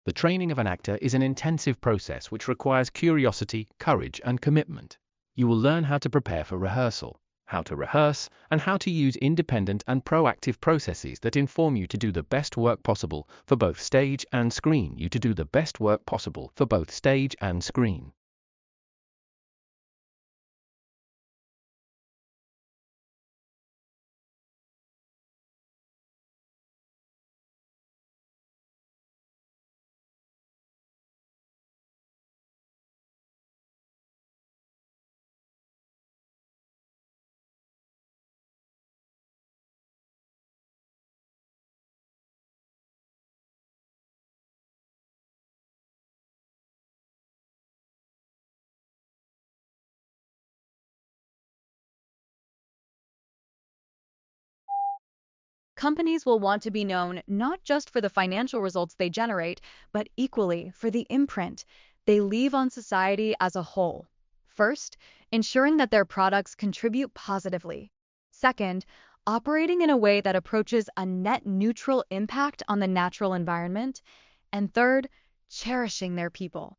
The training of an actor is an intensive process which requires curiosity, courage, and commitment. You will learn how to prepare for rehearsal, how to rehearse, and how to use independent and proactive processes that inform you to do the best work possible for both stage and screen. Companies will want to be known not just for the financial results they generate, but equally for the imprint they leave on society as a whole. First, ensuring that their products contribute positively. Second, operating in a way that approaches a net neutral impact on the natural environment. And third, cherishing their people.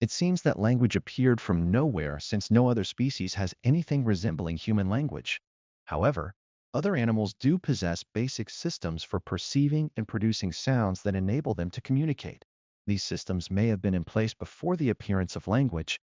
It seems that language appeared from nowhere since no other species has anything resembling human language. However, other animals do possess basic systems for perceiving and producing sounds that enable them to communicate. These systems may have been in place before the appearance of language.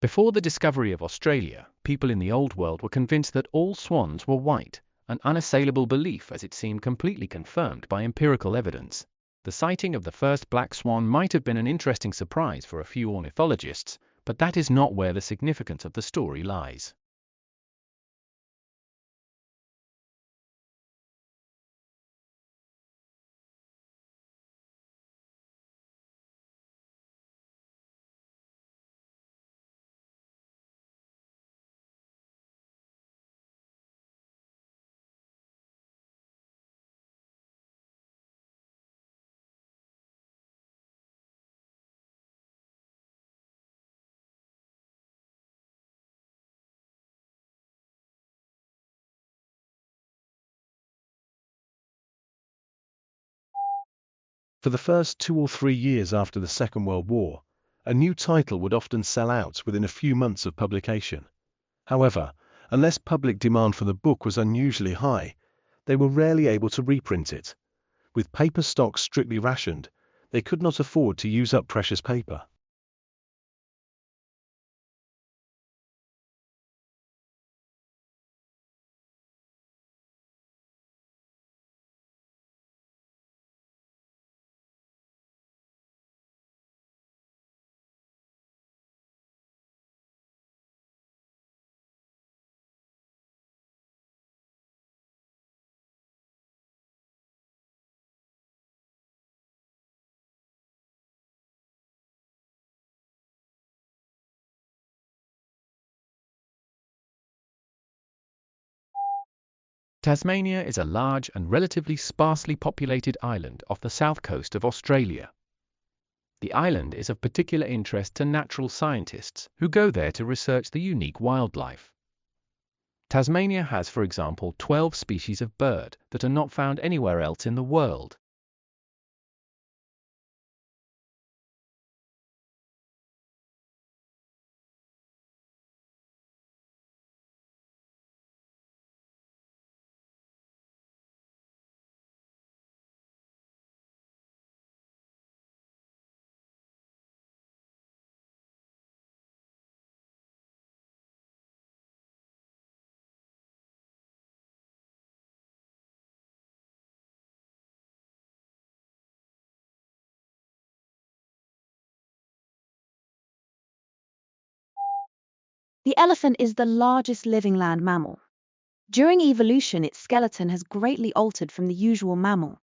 Before the discovery of Australia, people in the Old World were convinced that all swans were white, an unassailable belief as it seemed completely confirmed by empirical evidence. The sighting of the first black swan might have been an interesting surprise for a few ornithologists, but that is not where the significance of the story lies. For the first 2 or 3 years after the Second World War, a new title would often sell out within a few months of publication. However, unless public demand for the book was unusually high, they were rarely able to reprint it. With paper stocks strictly rationed, they could not afford to use up precious paper. Tasmania is a large and relatively sparsely populated island off the south coast of Australia. The island is of particular interest to natural scientists who go there to research the unique wildlife. Tasmania has, for example, 12 species of bird that are not found anywhere else in the world. The elephant is the largest living land mammal. During evolution, its skeleton has greatly altered from the usual mammal.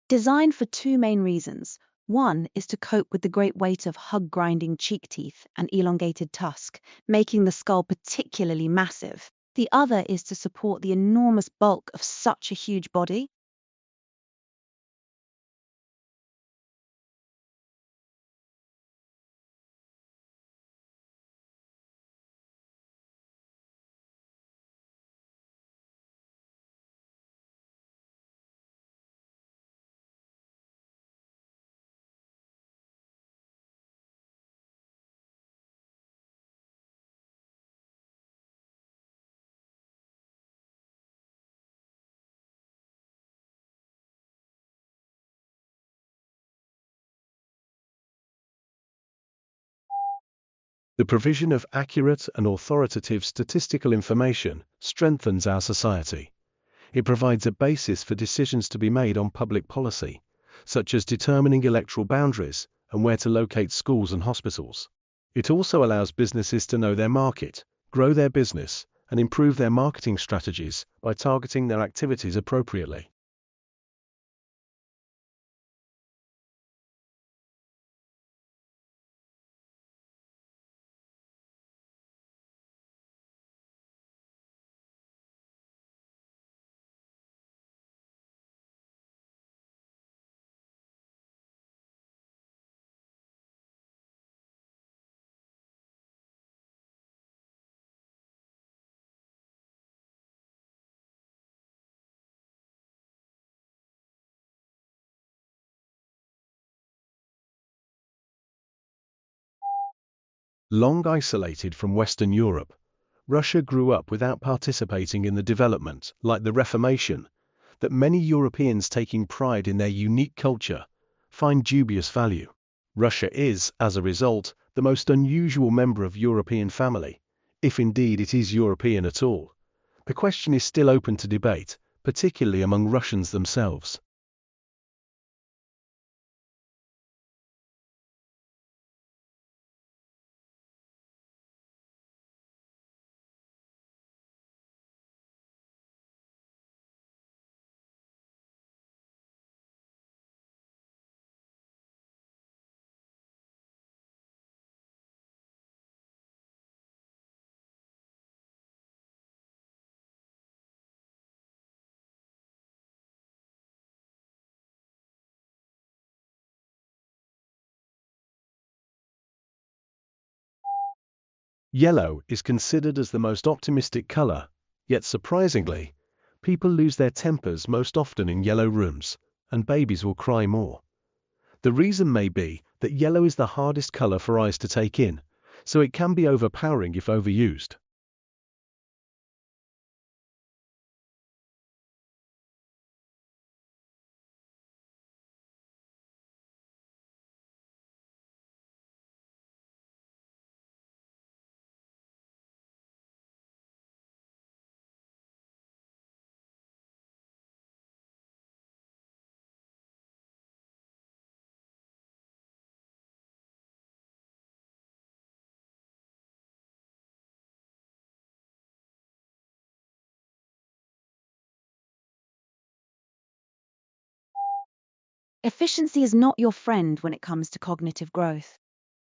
Designed for two main reasons. One is to cope with the great weight of hug-grinding cheek teeth and elongated tusk, making the skull particularly massive. The other is to support the enormous bulk of such a huge body. The provision of accurate and authoritative statistical information strengthens our society. It provides a basis for decisions to be made on public policy, such as determining electoral boundaries and where to locate schools and hospitals. It also allows businesses to know their market, grow their business, and improve their marketing strategies by targeting their activities appropriately. Long isolated from Western Europe, Russia grew up without participating in the development, like the Reformation, that many Europeans taking pride in their unique culture find dubious value. Russia is, as a result, the most unusual member of European family, if indeed it is European at all. The question is still open to debate, particularly among Russians themselves. Yellow is considered as the most optimistic color, yet surprisingly, people lose their tempers most often in yellow rooms, and babies will cry more. The reason may be that yellow is the hardest color for eyes to take in, so it can be overpowering if overused. Efficiency is not your friend when it comes to cognitive growth.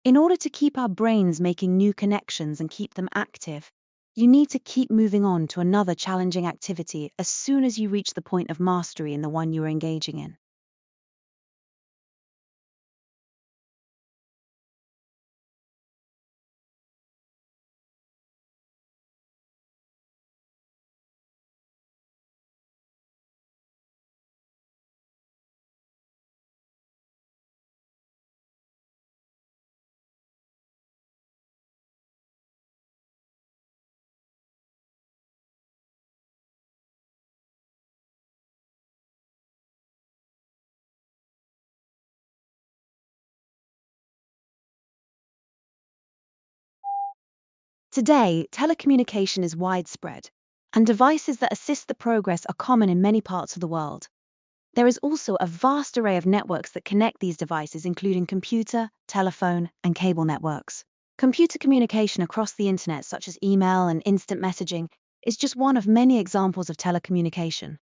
In order to keep our brains making new connections and keep them active, you need to keep moving on to another challenging activity as soon as you reach the point of mastery in the one you are engaging in. Today, telecommunication is widespread, and devices that assist the progress are common in many parts of the world. There is also a vast array of networks that connect these devices, including computer, telephone, and cable networks. Computer communication across the internet, such as email and instant messaging, is just one of many examples of telecommunication.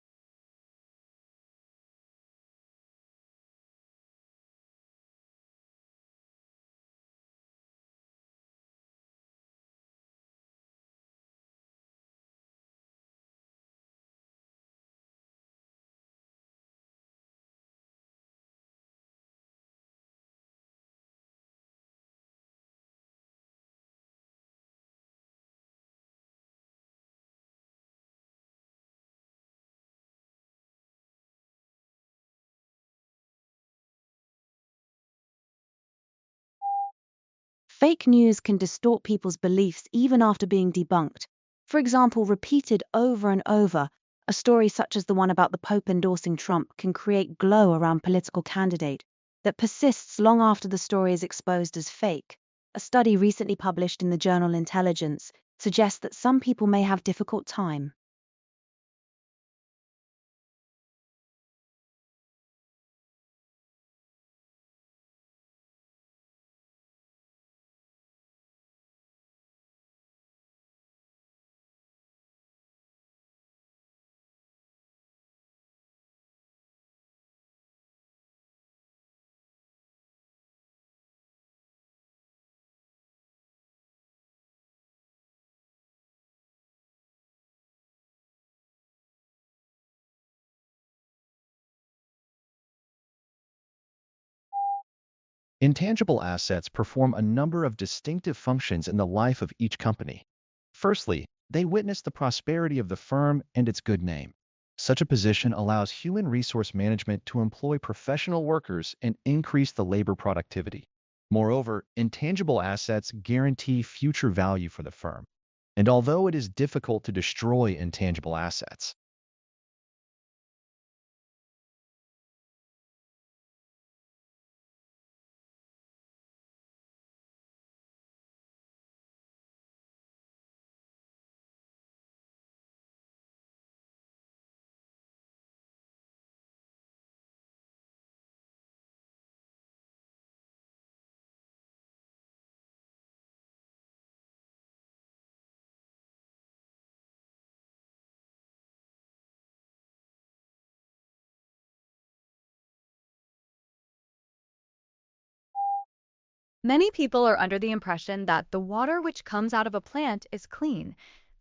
Fake news can distort people's beliefs even after being debunked. For example, repeated over and over, a story such as the one about the Pope endorsing Trump can create glow around political candidate that persists long after the story is exposed as fake. A study recently published in the journal Intelligence suggests that some people may have difficult time. Intangible assets perform a number of distinctive functions in the life of each company. Firstly, they witness the prosperity of the firm and its good name. Such a position allows human resource management to employ professional workers and increase the labor productivity. Moreover, intangible assets guarantee future value for the firm. And although it is difficult to destroy intangible assets, Many people are under the impression that the water which comes out of a plant is clean.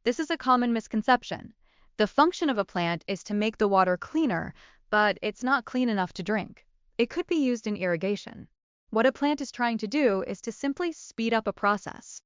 This is a common misconception. The function of a plant is to make the water cleaner, but it's not clean enough to drink. It could be used in irrigation. What a plant is trying to do is to simply speed up a process.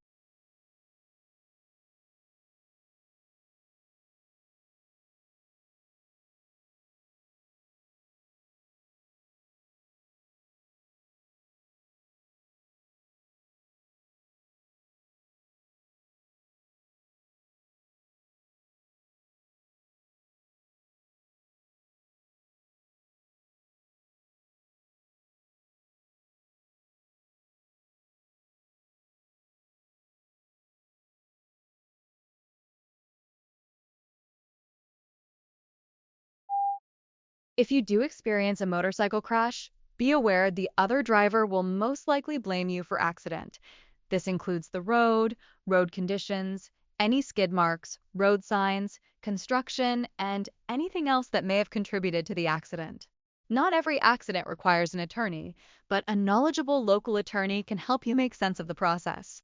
If you do experience a motorcycle crash, be aware the other driver will most likely blame you for accident. This includes the road conditions, any skid marks, road signs, construction, and anything else that may have contributed to the accident. Not every accident requires an attorney, but a knowledgeable local attorney can help you make sense of the process.